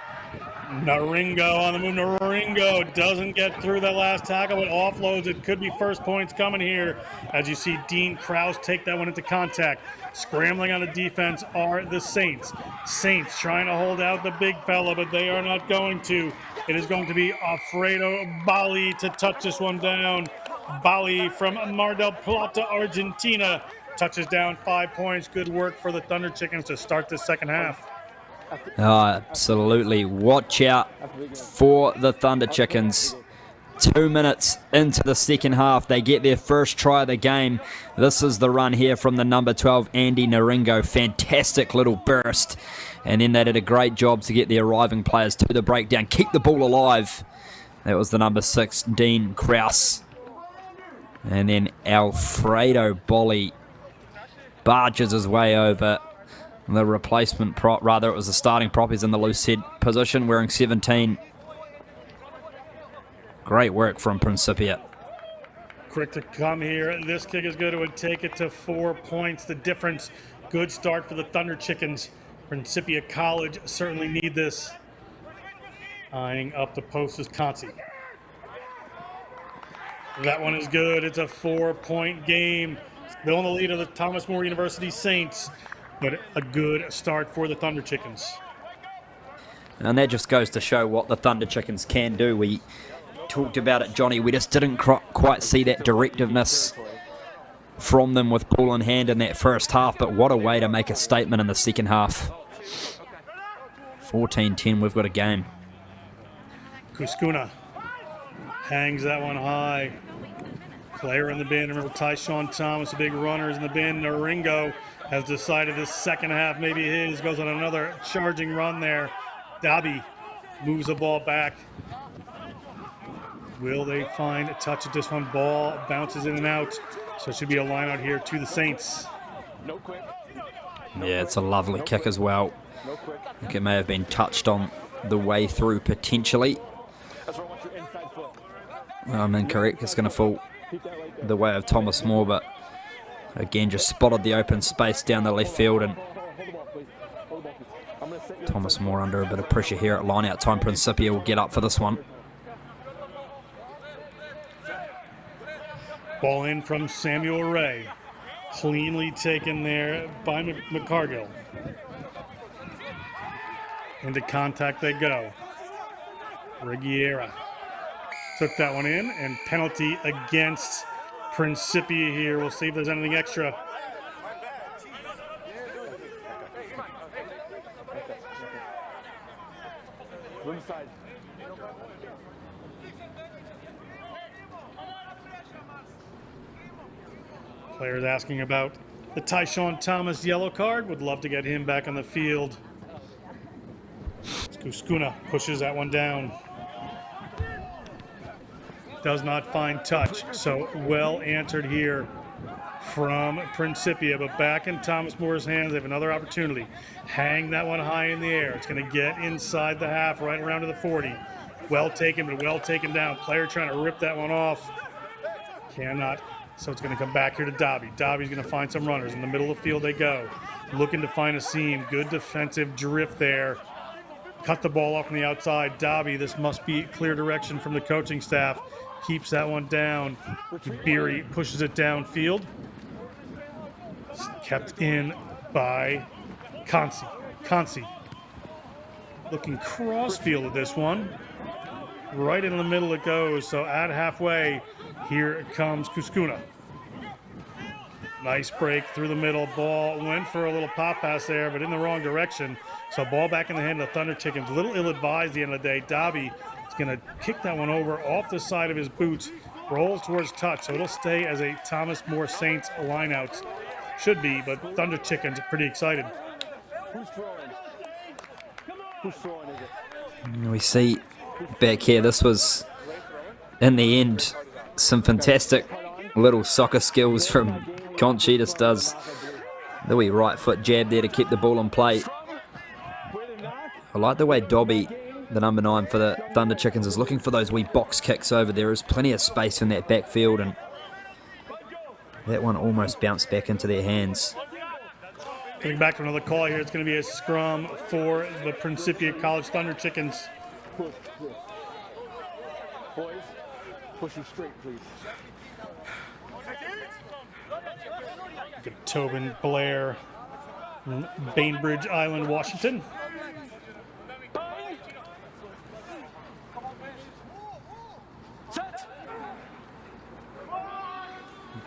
A: Naringo on the move. Naringo doesn't get through that last tackle, but offloads. It could be first points coming here as you see Dean Krause take that one into contact. Scrambling on the defense are the Saints. Saints trying to hold out the big fella, but they are not going to. It is going to be Alfredo Bali to touch this one down. Bali from Mar del Plata, Argentina, Touches down, 5 points. Good work for the Thunder Chickens to start the second half.
B: Absolutely. Watch out for the Thunder Chickens. 2 minutes into the second half, they get their first try of the game. This is the run here from the number 12, Andy Naringo. Fantastic little burst. And then they did a great job to get the arriving players to the breakdown. Keep the ball alive. That was the number 6, Dean Krause. And then Alfredo Bolli barges his way over. The replacement prop, rather it was the starting prop. He's in the loose head position, wearing 17. Great work from Principia.
A: Quick to come here. This kick is good. It would take it to 4 points. The difference. Good start for the Thunder Chickens. Principia College certainly need this. Eyeing up the post is Consi. That one is good. It's a 4-point game. Still in the lead of the Thomas More University Saints, but a good start for the Thunder Chickens.
B: And that just goes to show what the Thunder Chickens can do. We talked about it, Johnny. We just didn't quite see that directiveness from them with ball in hand in that first half, but what a way to make a statement in the second half. 14-10, we've got a game.
A: Kuskuna hangs that one high. Player in the bin. Remember, Tyshawn Thomas, the big runners in the bin. Naringo has decided this second half maybe his. Goes on another charging run there. Dabi moves the ball back. Will they find a touch at this one? Ball bounces in and out. So it should be a line out here to the Saints.
B: Yeah, it's a lovely kick as well. I think it may have been touched on the way through potentially. I'm incorrect. It's going to fall the way of Thomas More, but again, just spotted the open space down the left field, and Thomas More under a bit of pressure here at line out time. Principia will get up for this one.
A: Ball in from Samuel Ray. Cleanly taken there by McCargill. Into contact they go. Reguera took that one in, and penalty against Principia here. We'll see if there's anything extra. Players asking about the Tyshawn Thomas yellow card. Would love to get him back on the field. Kuskuna pushes that one down. Does not find touch. So well answered here from Principia. But back in Thomas Moore's hands, they have another opportunity. Hang that one high in the air. It's going to get inside the half, right around to the 40. Well taken, but well taken down. Player trying to rip that one off. Cannot. So it's going to come back here to Dabi. Dabi's going to find some runners. In the middle of the field they go. Looking to find a seam. Good defensive drift there. Cut the ball off on the outside. Dabi, this must be clear direction from the coaching staff. Keeps that one down. Beery pushes it downfield. It's kept in by Consi. Consi looking crossfield at this one. Right in the middle it goes. So at halfway, here comes Kuskuna. Nice break through the middle. Ball went for a little pop pass there, but in the wrong direction. So ball back in the hand of the Thunder Chickens. A little ill-advised at the end of the day. Dabi is going to kick that one over off the side of his boots. Rolls towards touch. So it'll stay as a Thomas More Saints lineout. Should be, but Thunder Chickens are pretty excited.
B: We see back here, this was, in the end, some fantastic little soccer skills from Conchitas. Does the wee right foot jab there to keep the ball in play. I like the way Dobby, the number 9 for the Thunder Chickens, is looking for those wee box kicks over. There is plenty of space in that backfield, and that one almost bounced back into their hands.
A: Coming back to another call here. It's going to be a scrum for the Principia College Thunder Chickens.
D: Boys, push him straight, please.
A: Tobin Blair, Bainbridge Island, Washington.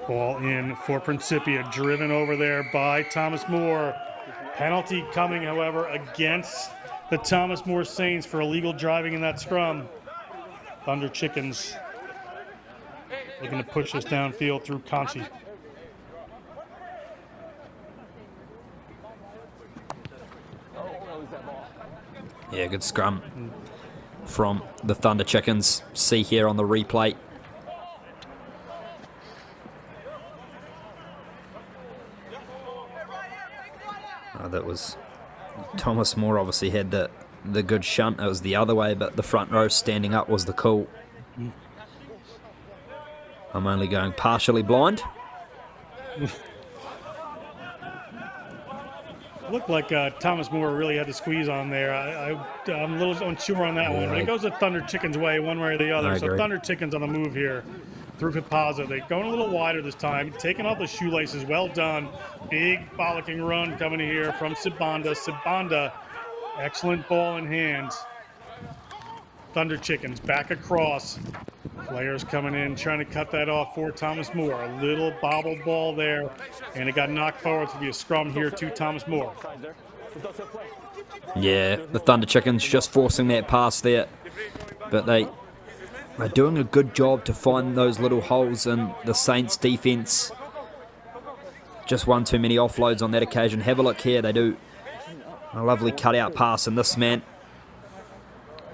A: Ball in for Principia, driven over there by Thomas More. Penalty coming, however, against the Thomas More Saints for illegal driving in that scrum. Thunder Chickens looking to push this downfield through Conti.
B: Yeah, good scrum from the Thunder Chickens. See here on the replay. That was Thomas More obviously had the good shunt. It was the other way, but the front row standing up was the call. I'm only going partially blind.
A: Looked like Thomas More really had to squeeze on there. I'm a little unsure on that one, but it goes the Thunder Chickens way, one way or the other. So Thunder Chickens on the move here through Fipaza. They're going a little wider this time, taking off the shoelaces. Well done. Big bollocking run coming here from Sibanda. Sibanda, excellent ball in hand. Thunder Chickens back across. Players coming in, trying to cut that off for Thomas More. A little bobbled ball there, and it got knocked forward to be a scrum here to Thomas More.
B: Yeah, the Thunder Chickens just forcing that pass there. But they are doing a good job to find those little holes in the Saints' defense. Just one too many offloads on that occasion. Have a look here. They do a lovely cutout pass, and this man,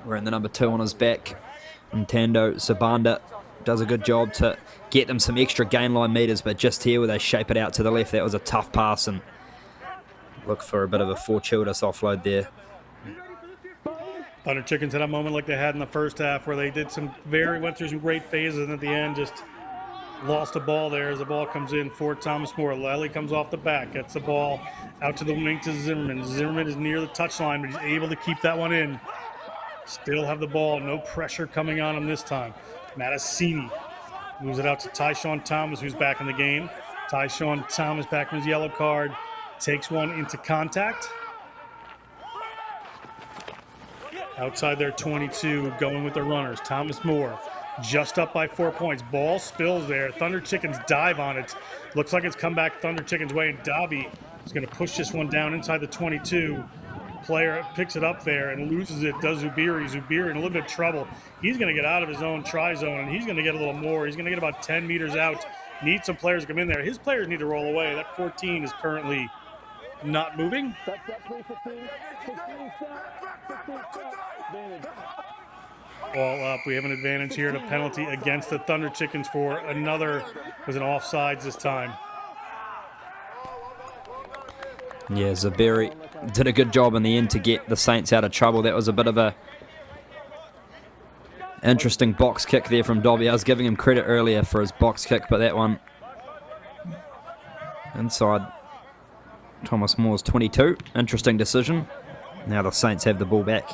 B: wearing the number 2 on his back, Ntando Sibanda, does a good job to get them some extra gain line meters, but just here where they shape it out to the left, that was a tough pass, and look for a bit of a fortuitous offload there.
A: Thunder Chickens had a moment like they had in the first half where they did went through some great phases, and at the end just lost the ball there as the ball comes in for Thomas More. Lally comes off the back, gets the ball out to the wing to Zimmerman. Zimmerman is near the touchline, but he's able to keep that one in. Still have the ball, no pressure coming on him this time. Mattasini moves it out to Tyshawn Thomas, who's back in the game. Tyshawn Thomas back from his yellow card, takes one into contact. Outside their 22, going with the runners. Thomas More just up by 4 points. Ball spills there. Thunder Chickens dive on it. Looks like it's come back Thunder Chickens' way, and Dobby is going to push this one down inside the 22. Player picks it up there and loses it, does Zubiri. Zubiri in a little bit of trouble. He's going to get out of his own try zone, and he's going to get a little more. He's going to get about 10 meters out. Needs some players to come in there. His players need to roll away. That 14 is currently not moving. All up. We have an advantage here and a penalty against the Thunder Chickens for another, was an offsides this time.
B: Yeah, Zubiri did a good job in the end to get the Saints out of trouble. That was a bit of a interesting box kick there from Dobby. I was giving him credit earlier for his box kick, but that one inside Thomas Moore's 22. Interesting decision. Now the Saints have the ball back.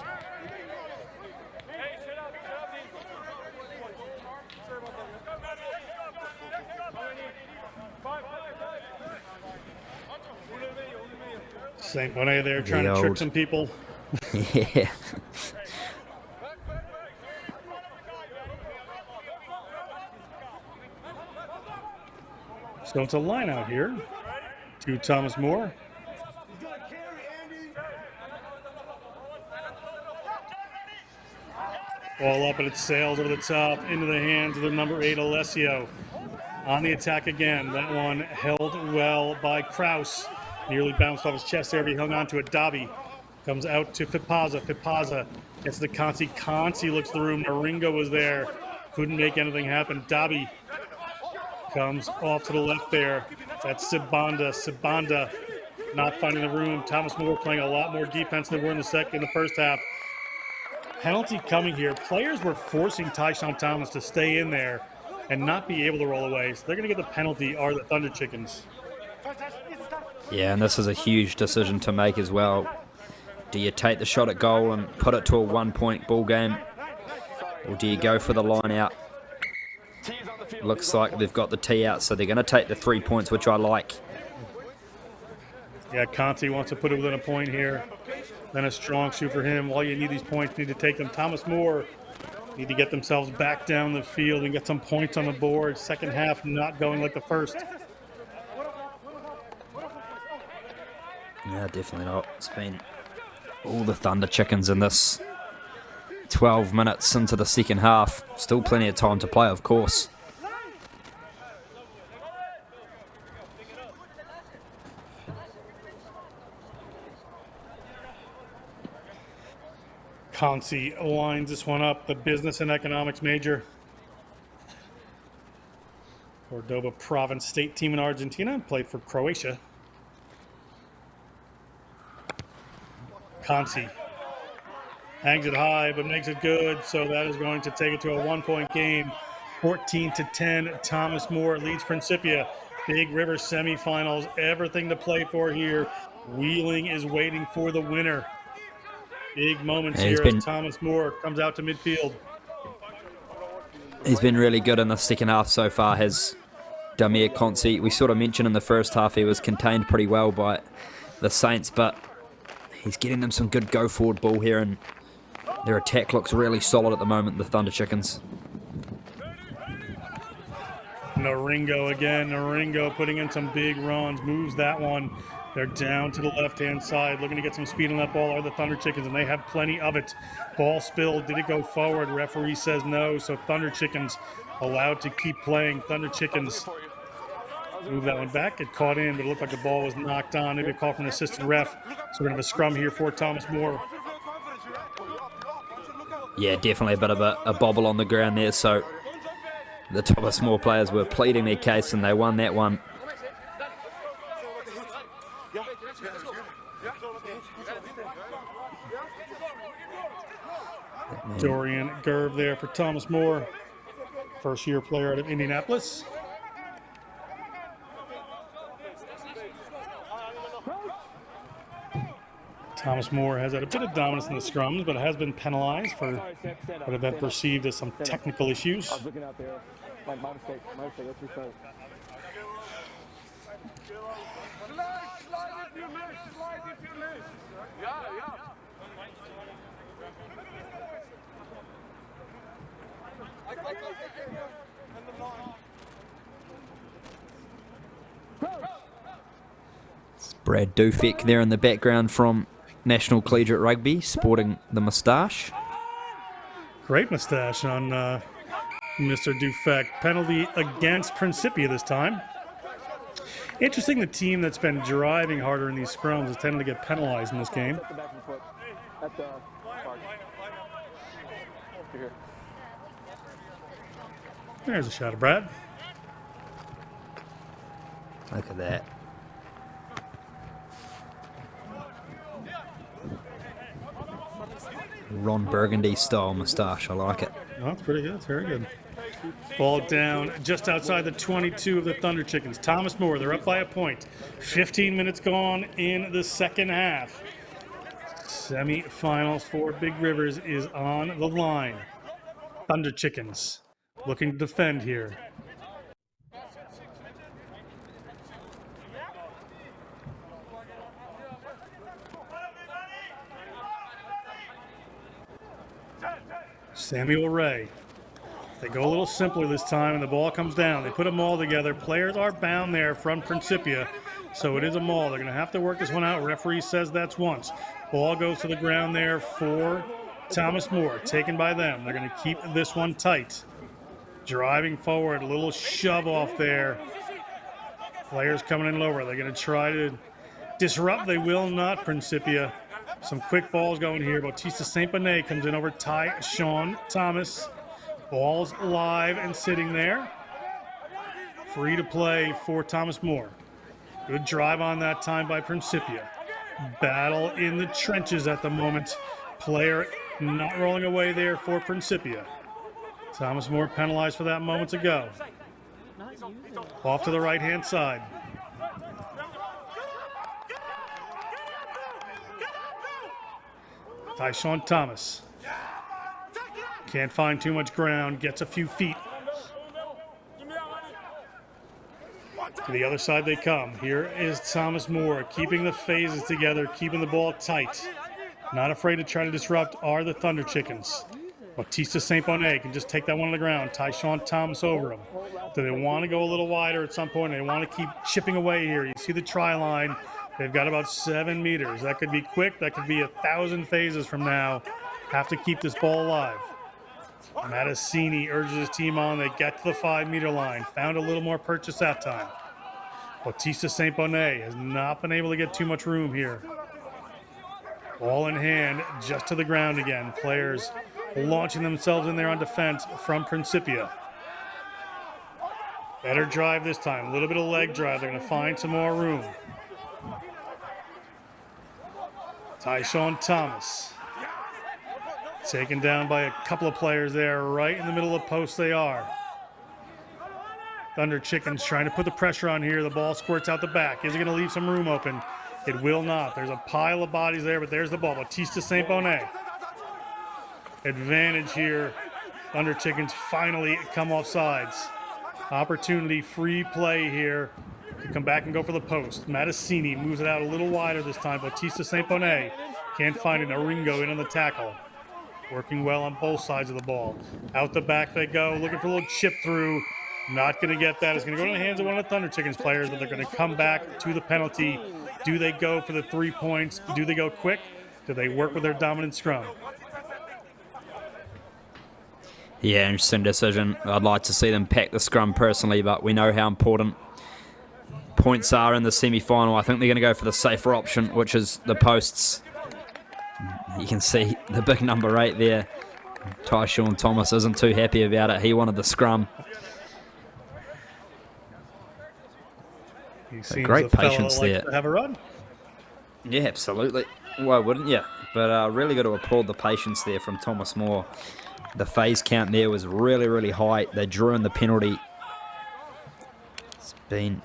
A: St. Bonnet there trying to trick some people.
B: Yeah.
A: So it's a line out here to Thomas More. Ball up, and it sails over the top into the hands of the number 8, Alessio. On the attack again. That one held well by Kraus. Nearly bounced off his chest there, but he hung on to it. Dobby comes out to Fipaza. Fipaza gets to Conti. Conti looks the room. Naringo was there. Couldn't make anything happen. Dobby comes off to the left there. That's Sibanda. Sibanda not finding the room. Thomas More playing a lot more defense than they were in the first half. Penalty coming here. Players were forcing Tyshawn Thomas to stay in there and not be able to roll away. So they're going to get the penalty, are the Thunder Chickens.
B: Yeah, and this is a huge decision to make as well. Do you take the shot at goal and put it to a 1-point ball game? Or do you go for the line out? Looks like they've got the tee out, so they're going to take the 3 points, which I like.
A: Yeah, Conti wants to put it within a point here. Then a strong suit for him. All you need these points, you need to take them. Thomas More Need to get themselves back down the field and get some points on the board. Second half not going like the first.
B: Yeah, definitely not. It's been all the Thunder Chickens in this 12 minutes into the second half. Still plenty of time to play, of course.
A: Consi lines this one up, the business and economics major. Cordoba Province state team in Argentina, played for Croatia. Consi hangs it high, but makes it good, so that is going to take it to a 1-point game. 14-10, Thomas More leads Principia. Big River semifinals, everything to play for here. Wheeling is waiting for the winner. Big moments here as Thomas More comes out to midfield.
B: He's been really good in the second half so far, has Damir Consi. We sort of mentioned in the first half he was contained pretty well by the Saints, but he's getting them some good go-forward ball here, and their attack looks really solid at the moment, the Thunder Chickens.
A: Naringo again. Naringo putting in some big runs, moves that one. They're down to the left-hand side, looking to get some speed on that ball, are the Thunder Chickens, and they have plenty of it. Ball spilled. Did it go forward? Referee says no, so Thunder Chickens allowed to keep playing. Thunder Chickens move that one back. It caught in, but it looked like the ball was knocked on. Maybe a call from an assistant ref. So we're going to have a scrum here for Thomas More.
B: Yeah, definitely a bit of a bobble on the ground there, so the Thomas More players were pleading their case, and they won that one.
A: Dorian Gerv there for Thomas More, first-year player out of Indianapolis. Thomas More has had a bit of dominance in the scrums, but has been penalized for what have been perceived as some technical issues.
D: I was looking out there. My mistake. Let's restart.
B: It's Brad Dufek there in the background from National Collegiate Rugby, sporting the moustache.
A: Great moustache on Mr. Dufek. Penalty against Principia this time. Interesting, the team that's been driving harder in these scrums is tending to get penalized in this game. There's a shot of Brad.
B: Look at that. Ron Burgundy style moustache, I like it.
A: Oh, that's pretty good. It's very good. Ball down just outside the 22 of the Thunder Chickens. Thomas More, they're up by a point. 15 minutes gone in the second half. Semi-finals for Big Rivers is on the line. Thunder Chickens looking to defend here. Samuel Ray. They go a little simpler this time, and the ball comes down. They put them all together. Players are bound there from Principia, so it is a maul. They're going to have to work this one out. Referee says that's once. Ball goes to the ground there for Thomas More, taken by them. They're going to keep this one tight. Driving forward, a little shove off there. Players coming in lower. They're going to try to disrupt. They will not, Principia. Some quick balls going here. Bautista St. Bonnet comes in over Ty Sean Thomas. Ball's live and sitting there. Free to play for Thomas More. Good drive on that time by Principia. Battle in the trenches at the moment. Player not rolling away there for Principia. Thomas More penalized for that moments ago. Off to the right-hand side. Tyshawn Thomas. Can't find too much ground, gets a few feet. To the other side they come. Here is Thomas More, keeping the phases together, keeping the ball tight. Not afraid to try to disrupt are the Thunder Chickens. Bautista St. Bonnet can just take that one on the ground. Tyshawn Thomas over him. Do they want to go a little wider at some point? They want to keep chipping away here. You see the try line. They've got about 7 meters. That could be quick. That could be 1,000 phases from now. Have to keep this ball alive. Mattasini urges his team on. They get to the 5-meter line. Found a little more purchase that time. Bautista St. Bonnet has not been able to get too much room here. Ball in hand, just to the ground again. Players launching themselves in there on defense from Principia. Better drive this time. A little bit of leg drive. They're going to find some more room. Tyshawn Thomas. Taken down by a couple of players there. Right in the middle of the post they are. Thunder Chickens trying to put the pressure on here. The ball squirts out the back. Is it going to leave some room open? It will not. There's a pile of bodies there, but there's the ball. Bautista St. Bonnet. Advantage here. Thunder Chickens finally come off sides. Opportunity, free play here to come back and go for the post. Mattasini moves it out a little wider this time. Bautista St. Bonnet can't find it. Naringo in on the tackle. Working well on both sides of the ball. Out the back they go, looking for a little chip through. Not going to get that. It's going to go in the hands of one of the Thunder Chickens players, but they're going to come back to the penalty. Do they go for the 3 points? Do they go quick? Do they work with their dominant scrum?
B: Yeah, interesting decision. I'd like to see them pack the scrum personally, but we know how important points are in the semi-final. I think they're going to go for the safer option, which is the posts. You can see the big number 8 there. Tyshawn Thomas isn't too happy about it. He wanted the scrum. Great patience there.
A: To have a run.
B: Yeah, absolutely. Why wouldn't you? But really got to applaud the patience there from Thomas More. The phase count there was really, really high. They drew in the penalty. We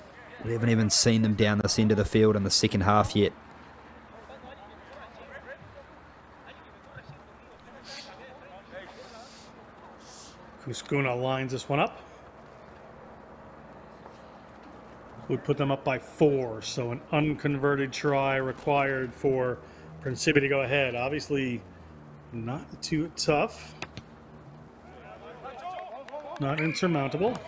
B: haven't even seen them down this end of the field in the second half yet.
A: Kuskuna lines this one up. Would put them up by 4, so an unconverted try required for Principia to go ahead. Obviously, not too tough. Not insurmountable,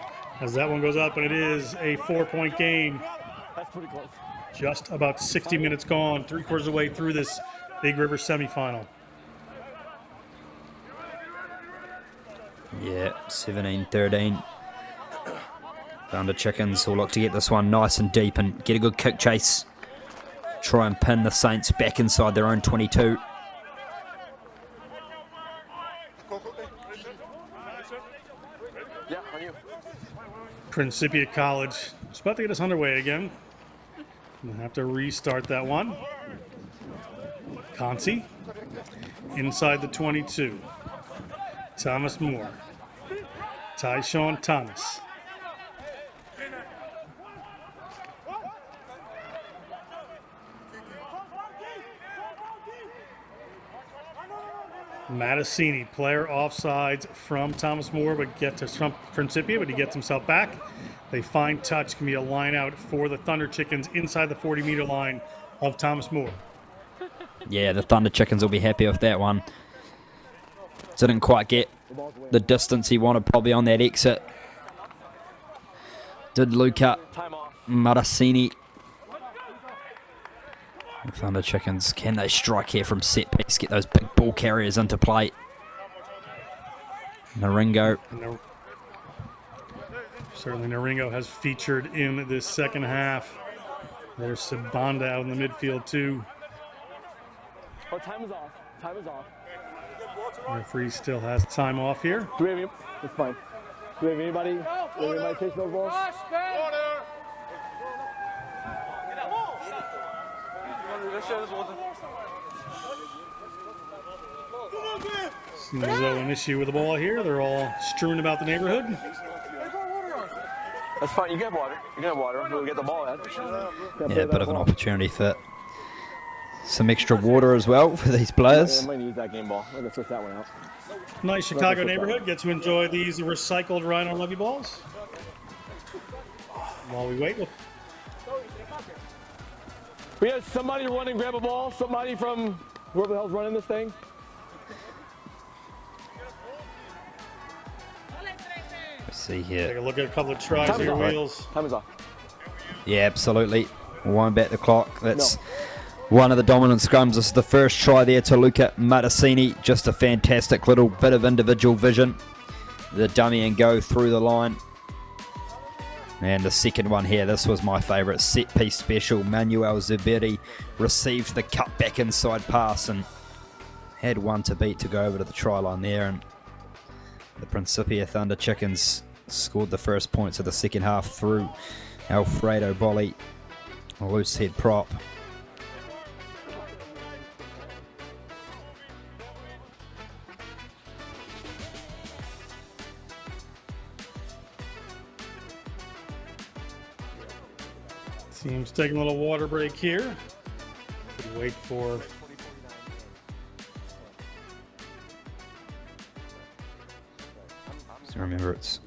A: as that one goes up, and it is a 4-point game.
D: That's pretty close.
A: Just about 60 minutes gone, 3/4 of the way through this Big River semifinal.
B: Yeah, 17-13. Thunder Chickens will look to get this one nice and deep and get a good kick chase. Try and pin the Saints back inside their own 22.
A: Principia College is about to get us underway again. We'll have to restart that one. Consi inside the 22. Thomas More. Tyshawn Thomas. Mattasini, player offsides from Thomas More, but get to Principia, but he gets himself back. They find touch, can be a line out for the Thunder Chickens inside the 40-meter line of Thomas More.
B: Yeah, the Thunder Chickens will be happy with that one. Didn't quite get the distance he wanted probably on that exit. Did Luca Mattasini. Thunder Chickens, can they strike here from set piece, get those big ball carriers into play? Naringo.
A: Certainly Naringo has featured in this second half. There's Sibanda out in the midfield too.
D: Oh, time is off. Time is off.
A: Referee still has time off here.
D: Do we have any? It's fine. Do we have anybody? Chasing those balls?
A: Seems as though an issue with the ball here. They're all strewn about the neighborhood.
D: That's fine. You can have water. You can have water. We'll get the ball out.
B: Yeah, a bit of an opportunity for some extra water as well for these players.
D: I might use that game ball. I'm going to switch that one out.
A: Nice Chicago neighborhood. Get to enjoy these recycled Rhino Rugby balls. While we wait,
D: we had somebody run and grab a ball. Somebody from whoever the hell's running this thing.
B: See
A: Take
B: here.
A: a look at a couple of tries here, Wheels.
D: Time is off.
B: Yeah, absolutely. Wind back the clock. That's one of the dominant scrums. This is the first try there to Luca Mattasini. Just a fantastic little bit of individual vision. The dummy and go through the line. And the second one here, this was my favourite set piece special. Manuel Zuberi received the cut back inside pass and had one to beat to go over to the try line there. And the Principia Thunder Chickens scored the first points of the second half through Alfredo Bolli, a loose head prop.
A: Team's taking a little water break here. Could wait for
B: So remember, it's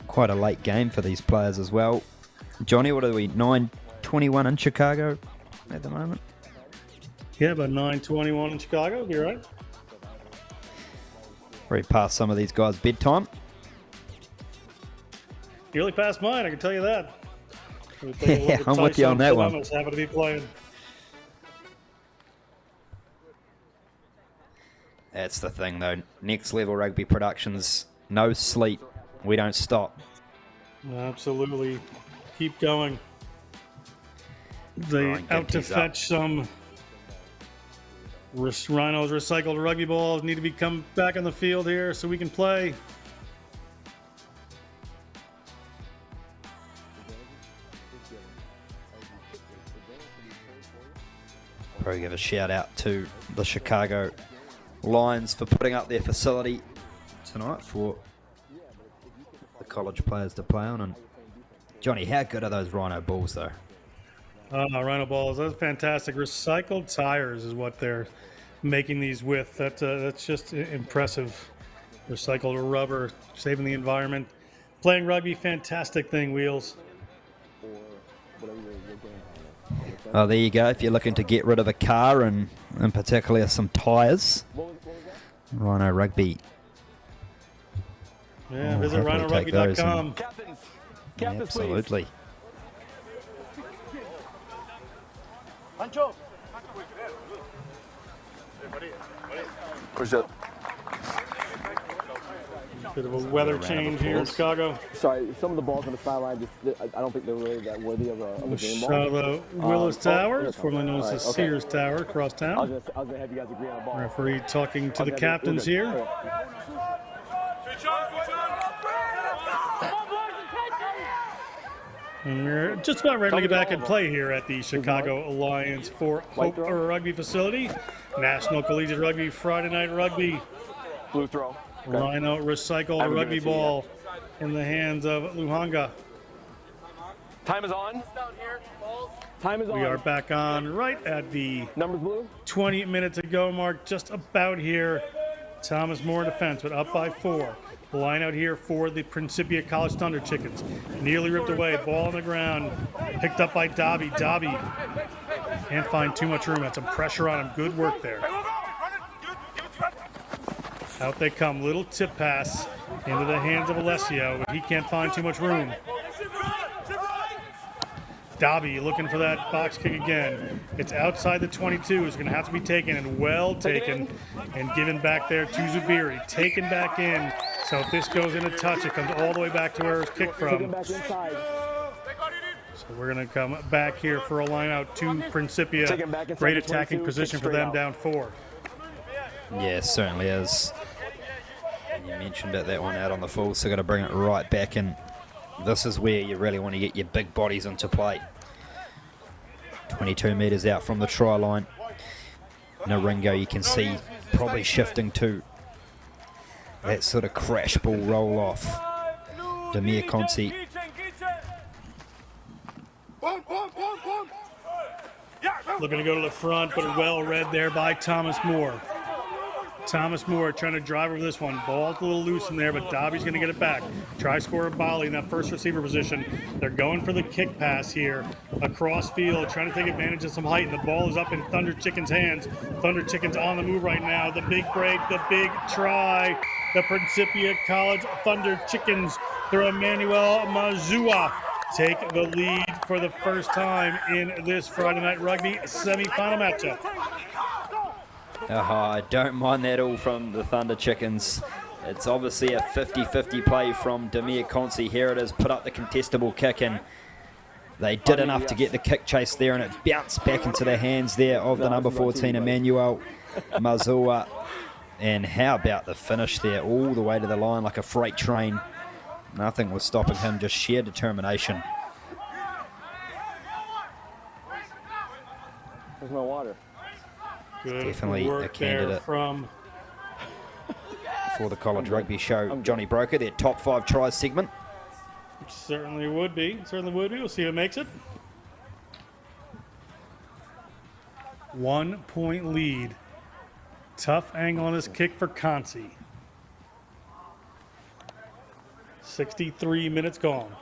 B: quite a late game for these players as well. Johnny, what are we, 9:21 in Chicago at the moment?
A: Yeah, about 9:21 in Chicago. You're right.
B: Already past some of these guys' bedtime.
A: Nearly past mine, I can tell you that.
B: Yeah, I'm with you on that one.
A: Happen to be playing.
B: That's the thing, though. Next Level Rugby Productions, no sleep. We don't stop.
A: Absolutely. Keep going. They out to fetch some Rhinos recycled rugby balls. Need to be come back on the field here so we can play.
B: Probably give a shout out to the Chicago Lions for putting up their facility tonight for the college players to play on. And Johnny, how good are those Rhino balls, though?
A: Rhino balls, that's fantastic. Recycled tires is what they're making these with. That's just impressive. Recycled rubber, saving the environment. Playing rugby, fantastic thing, Wheels.
B: Oh, there you go. If you're looking to get rid of a car and in particular some tyres, Rhino Rugby.
A: Yeah, visit rhinorugby.com.
B: Absolutely.
D: Where's that?
A: Bit of a weather change here in Chicago.
D: Sorry, some of the balls on the sideline, I don't think they're really that worthy of a game ball.
A: The Willis Tower, formerly known as the Sears Tower, across town.
D: I was going to have you guys agree on a ball.
A: Referee talking to the captains here. And we're just about ready to get back and play here at the Chicago Alliance for Hope Rugby facility. National Collegiate Rugby, Friday Night Rugby.
D: Blue throw.
A: Rhino recycled rugby ball in the hands of Luhanga.
D: Time is on. Time is on.
A: We are back on right at the
D: numbers blue.
A: 20 minutes ago mark, just about here. Thomas More in defense, but up by 4. The line out here for the Principia College Thunder Chickens. Nearly ripped away, ball on the ground, picked up by Dobby. Dobby can't find too much room. Had some pressure on him. Good work there. Out they come, little tip pass into the hands of Alessio, but he can't find too much room. Dobby looking for that box kick again. It's outside the 22. It's going to have to be taken and well taken and given back there to Zubiri. Taken back in. So if this goes in a touch, it comes all the way back to where it was kicked from. So we're going to come back here for a line out to Principia. Great attacking position for them down 4.
B: Yeah, certainly is. You mentioned it, that one out on the full, so got to bring it right back in. This is where you really want to get your big bodies into play. 22 metres out from the try line. Naringo, you can see probably shifting to that sort of crash ball roll off. Demir Conti.
A: Looking to go to the front, but well read there by Thomas More. Thomas More trying to drive over this one. Ball's a little loose in there, but Dobby's going to get it back. Try score a volley in that first receiver position. They're going for the kick pass here across field, trying to take advantage of some height, and the ball is up in Thunder Chicken's hands. Thunder Chicken's on the move right now. The big break, the big try. The Principia College Thunder Chickens through Emmanuel Mazua take the lead for the first time in this Friday Night Rugby semifinal matchup.
B: I don't mind that all from the Thunder Chickens. It's obviously a 50-50 play from Demir Consi. Here it is, put up the contestable kick, and they did enough to get the kick chase there, and it bounced back into the hands there of the number 14, Emmanuel Mazua. And how about the finish there, all the way to the line like a freight train. Nothing was stopping him, just sheer determination.
D: There's no water.
A: Good
B: Definitely a
A: work
B: candidate
A: there from
B: for the college rugby show. Johnny Broker, their top 5 tries segment.
A: Certainly would be. Certainly would be. We'll see who makes it. 1 point lead. Tough angle on this kick for Consi. 63 minutes gone.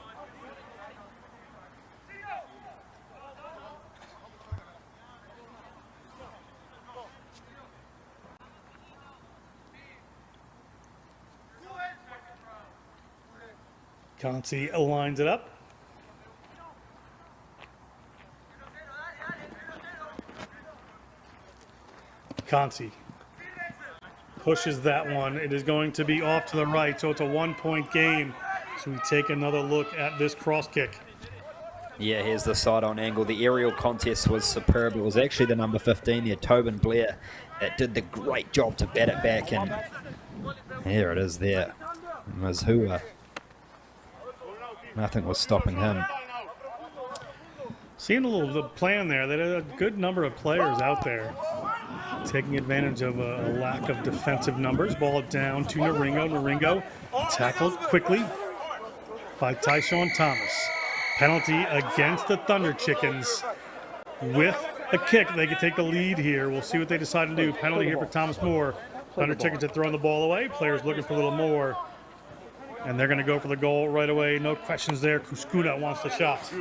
A: Consi lines it up. Consi pushes that one. It is going to be off to the right, so it's a 1 point game. So we take another look at this cross kick.
B: Yeah, here's the side-on angle. The aerial contest was superb. It was actually the number 15 there, Tobin Blair, that did the great job to bat it back, and here it is there. Mazua. Nothing was stopping him.
A: Seeing a little the plan there. They had a good number of players out there taking advantage of a lack of defensive numbers. Ball down to Naringo. Naringo tackled quickly by Tyshawn Thomas. Penalty against the Thunder Chickens. With a kick, they could take the lead here. We'll see what they decide to do. Penalty here for Thomas More. Thunder Chickens are throwing the ball away. Players looking for a little more. And they're going to go for the goal right away. No questions there. Kuskuna wants the shot.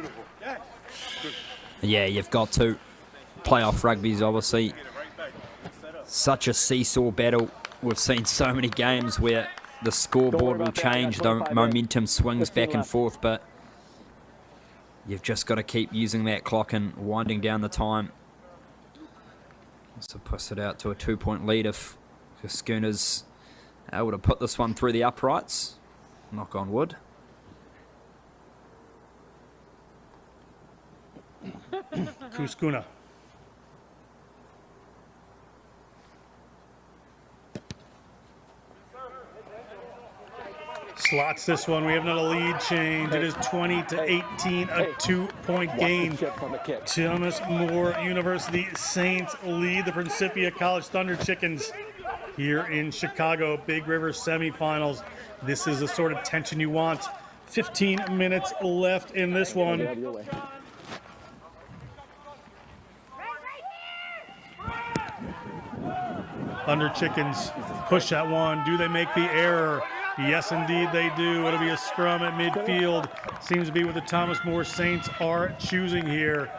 B: Yeah, you've got to. Playoff rugby is obviously such a seesaw battle. We've seen so many games where the scoreboard will change, the momentum swings back and forth, but you've just got to keep using that clock and winding down the time. So push it out to a 2 point lead if Schooner's able to put this one through the uprights. Knock on wood.
A: Kuskuna. Slots this one. We have another lead change. It is 20-18, a 2 point game. Thomas More University Saints lead the Principia College Thunder Chickens here in Chicago. Big River semifinals. This is the sort of tension you want. 15 minutes left in this one. Thunder Chickens push that one. Do they make the error? Yes, indeed they do. It'll be a scrum at midfield. Seems to be what the Thomas More Saints are choosing here.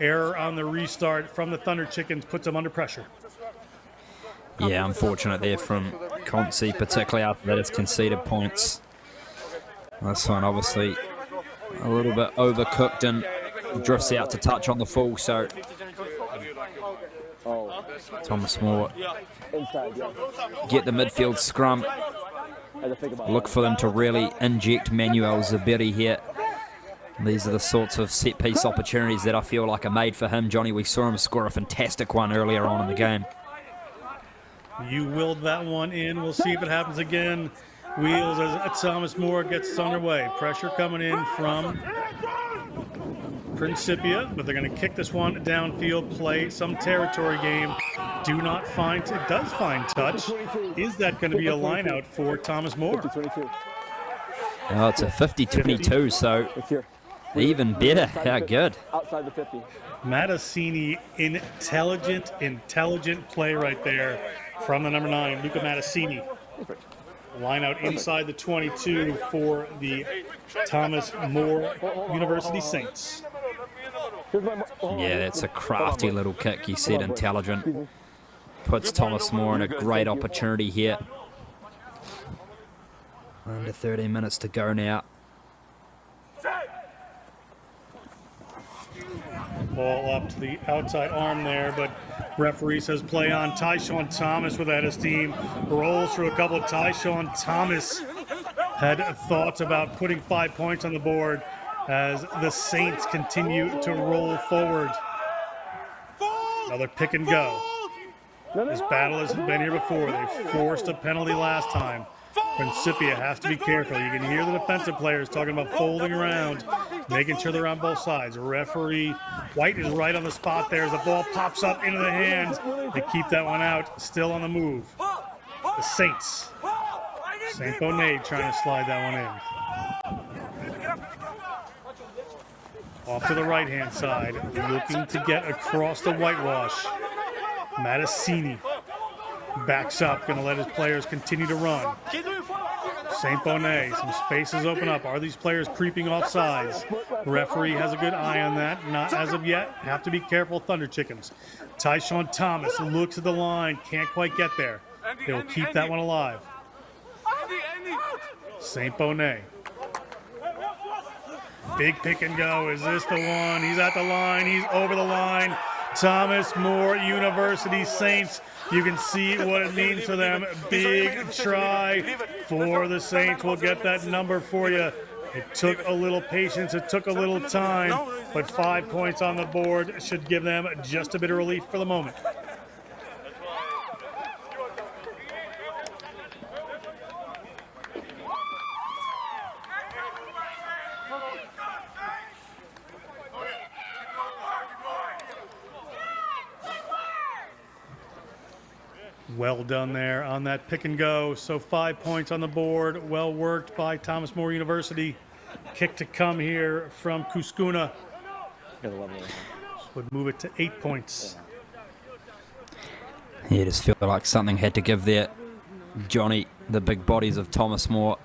A: Error on the restart from the Thunder Chickens puts them under pressure.
B: Yeah, unfortunate there from Consi, particularly after that it's conceded points. This one obviously a little bit overcooked and drifts out to touch on the full, so Thomas More get the midfield scrum. Look for them to really inject Manuel Zabiri here. These are the sorts of set-piece opportunities that I feel like are made for him. Johnny, we saw him score a fantastic one earlier on in the game.
A: You willed that one in. We'll see if it happens again. Wheels as Thomas More gets underway. Pressure coming in from Principia, but they're going to kick this one downfield, play some territory game. Do not find, it does find touch. Is that going to be a line out for Thomas More?
B: Oh, it's a 50-22, so even better. How good.
D: Outside the 50.
A: Matasini, intelligent play right there. from the number 9, Luca Mattesini. Line out inside the 22 for the Thomas More University Saints.
B: Yeah, that's a crafty little kick. You said intelligent. Puts Thomas More in a great opportunity here. Under 13 minutes to go now.
A: Ball up to the outside arm there, but referee says play on. Tyshawn Thomas with that esteem. Rolls through a couple. Tyshawn Thomas had thoughts about putting 5 points on the board as the Saints continue to roll forward. Another pick and go. This battle has been here before. They forced a penalty last time. Principia has to be careful. You can hear the defensive players talking about folding around, making sure they're on both sides. Referee White is right on the spot there as the ball pops up into the hands. They keep that one out, still on the move. The Saints. St. Bonnet trying to slide that one in. Off to the right-hand side, looking to get across the whitewash. Mattesini backs up, going to let his players continue to run. St. Bonnet, some spaces open up. Are these players creeping off sides? Referee has a good eye on that. Not as of yet. Have to be careful, Thunder Chickens. Tyshawn Thomas looks at the line, can't quite get there. They will keep that one alive. St. Bonnet. Big pick and go. Is this the one? He's at the line. He's over the line. Thomas More University Saints. You can see what it means to them. Big try for the Saints. We'll get that number for you. It took a little patience. It took a little time. But 5 points on the board should give them just a bit of relief for the moment. Well done there on that pick and go. So 5 points on the board. Well worked by Thomas More University. Kick to come here from Kuskuna. Would move it to 8 points.
B: Yeah, just feel like something had to give there. Johnny, the big bodies of Thomas More.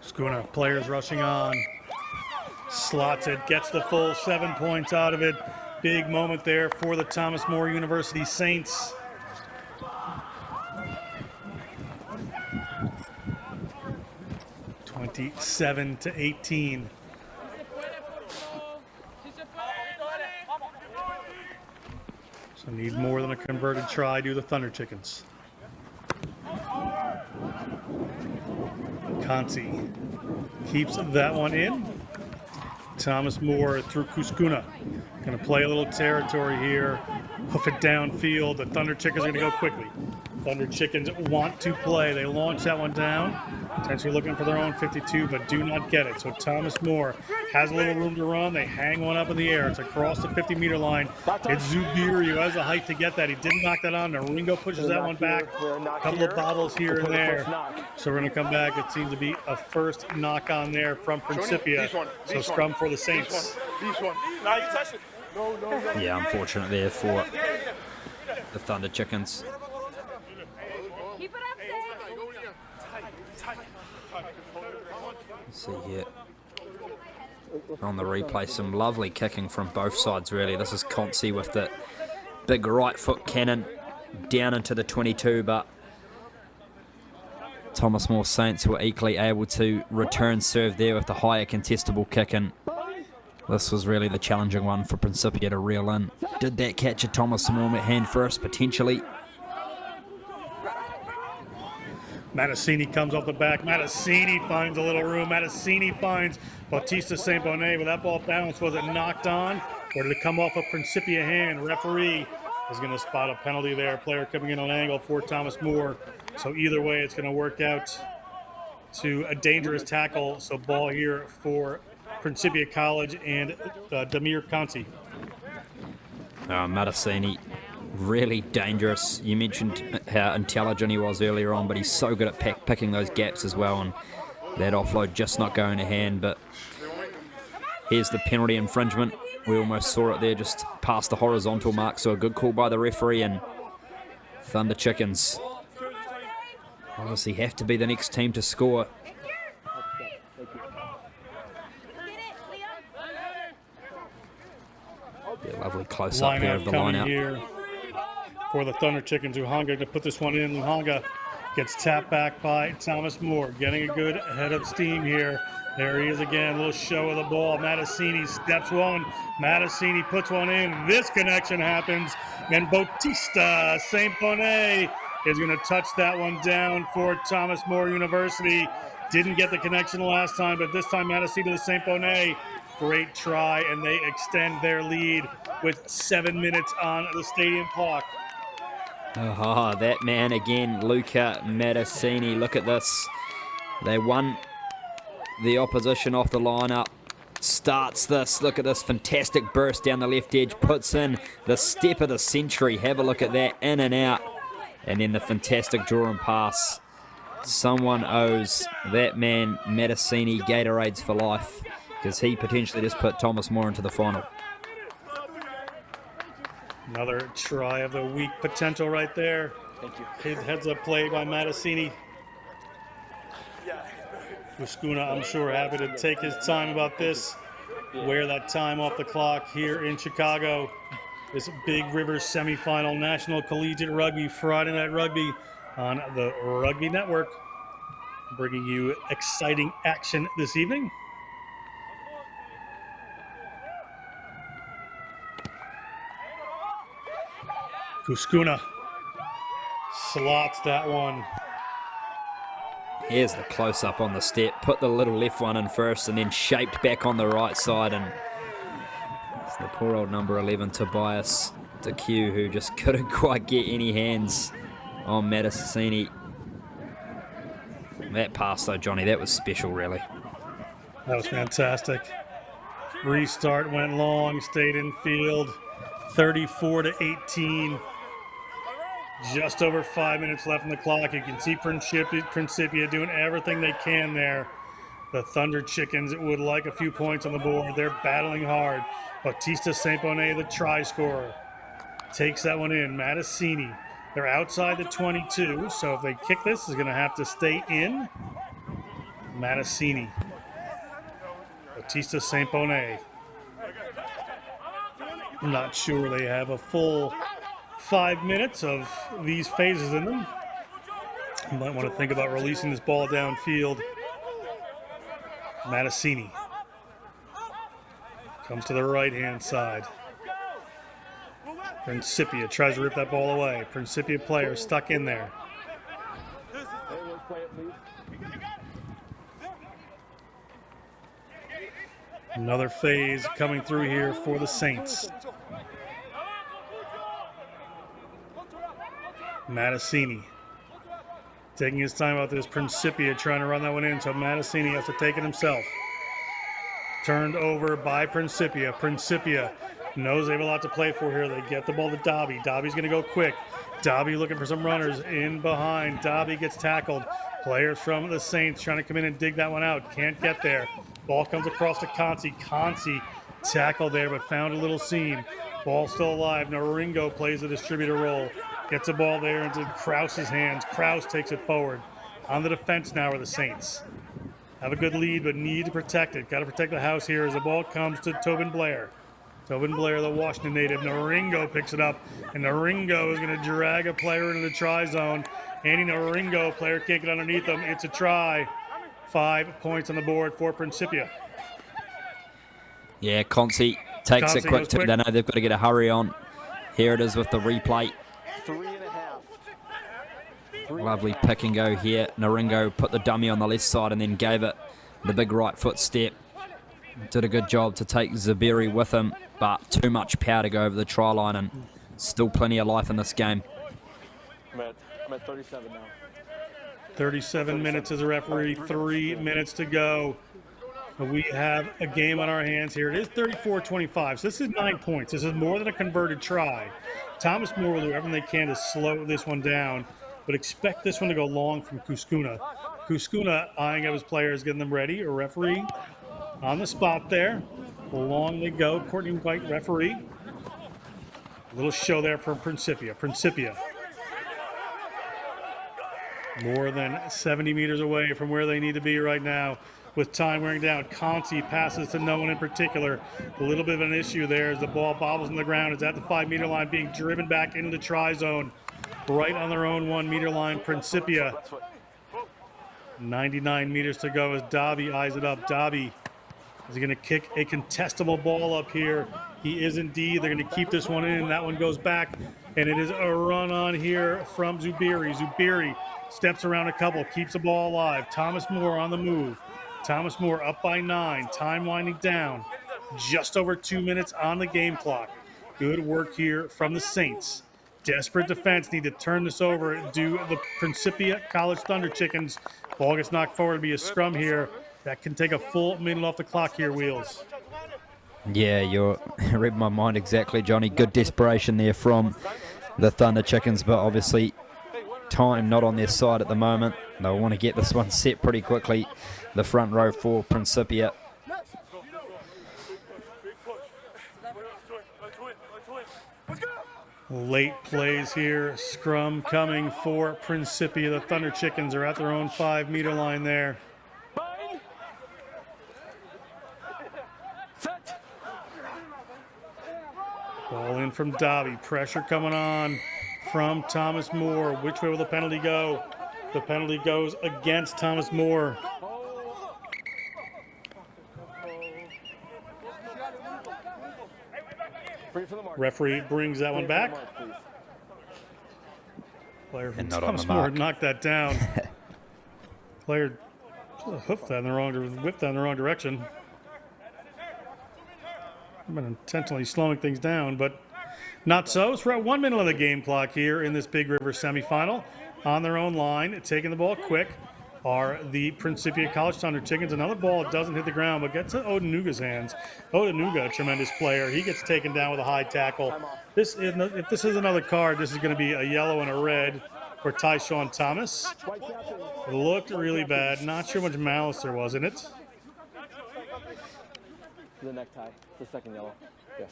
A: Kuskuna, players rushing on. Slots it, gets the full 7 points out of it. Big moment there for the Thomas More University Saints. (27-18). So need more than a converted try, do the Thunder Chickens. Conti keeps that one in. Thomas More through Kuskuna. Going to play a little territory here. Hoof it downfield. The Thunder Chickens are going to go quickly. Thunder Chickens want to play. They launch that one down. Potentially looking for their own 52, but do not get it. So Thomas More has a little room to run. They hang one up in the air. It's across the 50-meter line. It's Zubiri who has the height to get that. He didn't knock that on. Ringo pushes that one back. A couple of bobbles here and there. So we're going to come back. It seems to be a first knock on there from Principia. So scrum for the Saints.
B: Yeah, unfortunate there for the Thunder Chickens. Let's see here. On the replay, some lovely kicking from both sides, really. This is Consi with the big right foot cannon down into the 22, but Thomas More Saints were equally able to return serve there with the higher contestable kick, and this was really the challenging one for Principia to reel in. Did that catch a Thomas More hand first, potentially?
A: Mattesini comes off the back. Mattesini finds a little room. Mattesini finds Bautista St. Bonnet. But that ball bounced. Was it knocked on? Or did it come off a Principia hand? Referee is going to spot a penalty there. Player coming in on an angle for Thomas More. So either way, it's going to work out to a dangerous tackle. So ball here for Principia College and Damir Conti.
B: Mattesini, really dangerous. You mentioned how intelligent he was earlier on, but he's so good at picking those gaps as well, and that offload just not going to hand. But Here's the penalty infringement. We almost saw it there just past the horizontal mark, so a good call by the referee, and Thunder Chickens obviously have to be the next team to score. Be a lovely close-up here of the line-out.
A: Here for the Thunder Chickens. Uhanga to put this one in. Uhanga gets tapped back by Thomas More, getting a good head of steam here. There he is again, a little show of the ball. Mattasini steps one. Mattasini puts one in. This connection happens, and Bautista St. Bonnet is going to touch that one down for Thomas More University. Didn't get the connection last time, but this time Mattasini to St. Bonnet. Great try, and they extend their lead with 7 minutes on the stadium clock.
B: Oh, that man again, Luca Mattasini. Look at this. They won the opposition off the lineup. Starts this. Look at this fantastic burst down the left edge. Puts in the step of the century. Have a look at that. In and out. And then the fantastic draw and pass. Someone owes that man Mattasini Gatorades for life, because he potentially just put Thomas More into the final.
A: Another try of the week potential right there.
D: Thank you.
A: Heads up play by Mattasini. Wiskuna, I'm sure, happy to take his time about this. Wear that time off the clock here in Chicago. This Big River semifinal National Collegiate Rugby, Friday Night Rugby on the Rugby Network. Bringing you exciting action this evening. Wiskuna slots that one.
B: Here's the close-up on the step. Put the little left one in first and then shaped back on the right side. And it's the poor old number 11, Tobias DeQ, who just couldn't quite get any hands on Mattasini. That pass, though, Johnny, that was special, really.
A: That was fantastic. Restart went long, stayed in field. 34-18. Just over 5 minutes left on the clock. You can see Principia doing everything they can there. The Thunder Chickens would like a few points on the board. They're battling hard. Bautista St. Bonnet, the try scorer, takes that one in. Mattasini, they're outside the 22, so if they kick this, is going to have to stay in. Mattasini. Bautista St. Bonnet. I'm not sure they have a full 5 minutes of these phases in them. You might want to think about releasing this ball downfield. Mattasini comes to the right-hand side. Principia tries to rip that ball away. Principia player stuck in there. Another phase coming through here for the Saints. Mattasini taking his time out. This Principia trying to run that one in, so Mattasini has to take it himself. Turned over by Principia. Principia knows they have a lot to play for here. They get the ball to Dobby. Dobby's going to go quick. Dobby looking for some runners in behind. Dobby gets tackled. Players from the Saints trying to come in and dig that one out. Can't get there. Ball comes across to Consi. Consi tackled there, but found a little seam. Ball still alive. Naringo plays the distributor role. Gets the ball there into Krause's hands. Krause takes it forward. On the defense now are the Saints. Have a good lead, but need to protect it. Got to protect the house here as the ball comes to Tobin Blair. Tobin Blair, the Washington native. Naringo picks it up, and Naringo is going to drag a player into the try zone. Andy Naringo, player can't get underneath him. It's a try. 5 points on the board for Principia.
B: Yeah, Consi takes it quick. They know they've got to get a hurry on. Here it is with the replay.
D: 3.5.
B: Lovely pick and go here. Naringo put the dummy on the left side and then gave it the big right foot step. Did a good job to take Zaberi with him, but too much power to go over the try line, and still plenty of life in this game.
D: I'm at 37 now.
A: 37 minutes as a referee, 3 minutes to go. We have a game on our hands here. It is 34-25, so this is 9 points. This is more than a converted try. Thomas More will do everything they can to slow this one down, but expect this one to go long from Kuskuna. Kuskuna eyeing up his players, getting them ready. A referee on the spot there. Along they go. Courtney White, referee. A little show there from Principia. Principia. More than 70 meters away from where they need to be right now. With time wearing down, Conti passes to no one in particular. A little bit of an issue there as the ball bobbles on the ground. It's at the 5-meter line, being driven back into the try zone. Right on their own 1-meter line, Principia. 99 meters to go as Dobby eyes it up. Dobby is going to kick a contestable ball up here. He is indeed. They're going to keep this one in. That one goes back, and it is a run on here from Zubiri. Zubiri steps around a couple, keeps the ball alive. Thomas More on the move. Thomas More up by 9. Time winding down. Just over 2 minutes on the game clock. Good work here from the Saints. Desperate defense. Need to turn this over. Do the Principia College Thunder Chickens. Ball gets knocked forward. Be a scrum here. That can take a full minute off the clock here, Wheels.
B: Yeah, you're read my mind exactly, Johnny. Good desperation there from the Thunder Chickens, but obviously time not on their side at the moment. They'll want to get this one set pretty quickly. The front row for Principia.
A: Late plays here. Scrum coming for Principia. The Thunder Chickens are at their own 5-meter line there. Ball in from Dobby. Pressure coming on from Thomas More. Which way will the penalty go? The penalty goes against Thomas More. Referee brings that one back. Player from Thomas More knocked that down. Player hoofed that in the wrong, whipped that in the wrong direction. I've been intentionally slowing things down, but not so. So we're at 1 minute of the game clock here in this Big River semifinal. On their own line, taking the ball quick, are the Principia College Thunder Chickens. Another ball that doesn't hit the ground, but gets to Odenuga's hands. Odenuga, a tremendous player. He gets taken down with a high tackle. If this is another card, this is going to be a yellow and a red for Tyshawn Thomas. It looked really bad. Not sure how much malice there was in it.
D: The necktie, the second yellow. Yes.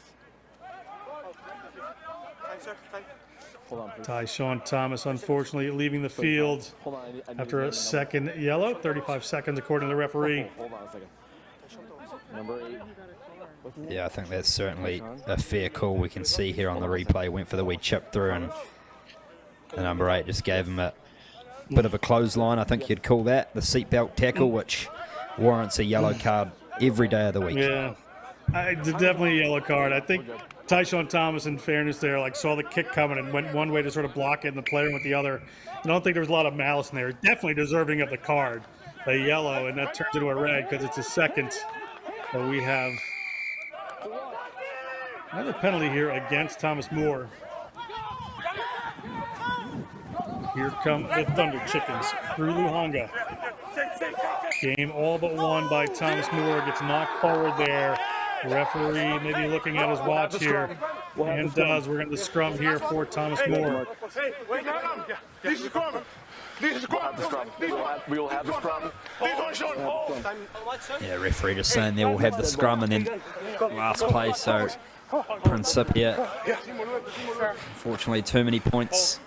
D: Hold on, please.
A: Tyshawn Thomas, unfortunately, leaving the field after a second yellow. 35 seconds, according to the referee.
D: Hold on a second. Number 8.
B: Yeah, I think that's certainly a fair call. We can see here on the replay, went for the wee chip through, and the number 8 just gave him a bit of a clothesline. I think you'd call that the seatbelt tackle, which warrants a yellow card every day of the week.
A: Yeah, definitely a yellow card. I think Tyshawn Thomas, in fairness there, saw the kick coming and went one way to sort of block it, and the player went the other. I don't think there was a lot of malice in there. Definitely deserving of the card, a yellow, and that turns into a red because it's a second. So we have another penalty here against Thomas More. Here come the Thunder Chickens through Luhanga. Game all but won by Thomas More. Gets knocked forward there. Referee maybe looking at his watch here. And does. We're going to scrum here for Thomas More.
D: We will have the scrum.
B: Yeah, referee just saying they will have the scrum, and then last play, so Principia, unfortunately too many points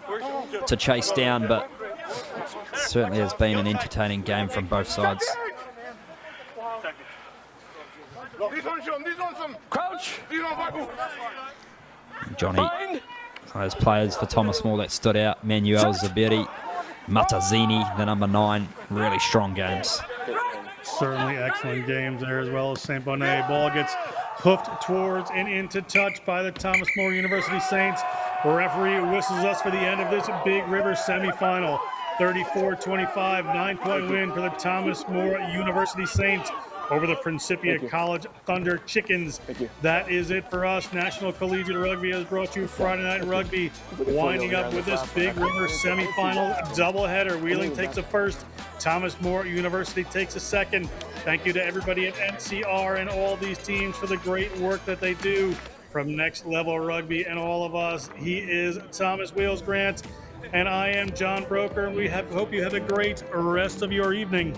B: to chase down, but certainly has been an entertaining game from both sides. Johnny, those players for Thomas More that stood out: Manuel Zabiri, Matazzini, the number 9, really strong games.
A: Certainly excellent games there, as well as St. Bonnet. Ball gets hoofed towards and into touch by the Thomas More University Saints. Referee whistles us for the end of this Big River semifinal. 34-25, 9-point win for the Thomas More University Saints over the Principia College Thunder Chickens. That is it for us. National Collegiate Rugby has brought you Friday Night Rugby, winding up with this Big River semifinal doubleheader. Wheeling takes a first, Thomas More University takes a second. Thank you to everybody at NCR and all these teams for the great work that they do. From Next Level Rugby and all of us, he is Thomas Wheels Grant, and I am John Broker. We hope you have a great rest of your evening.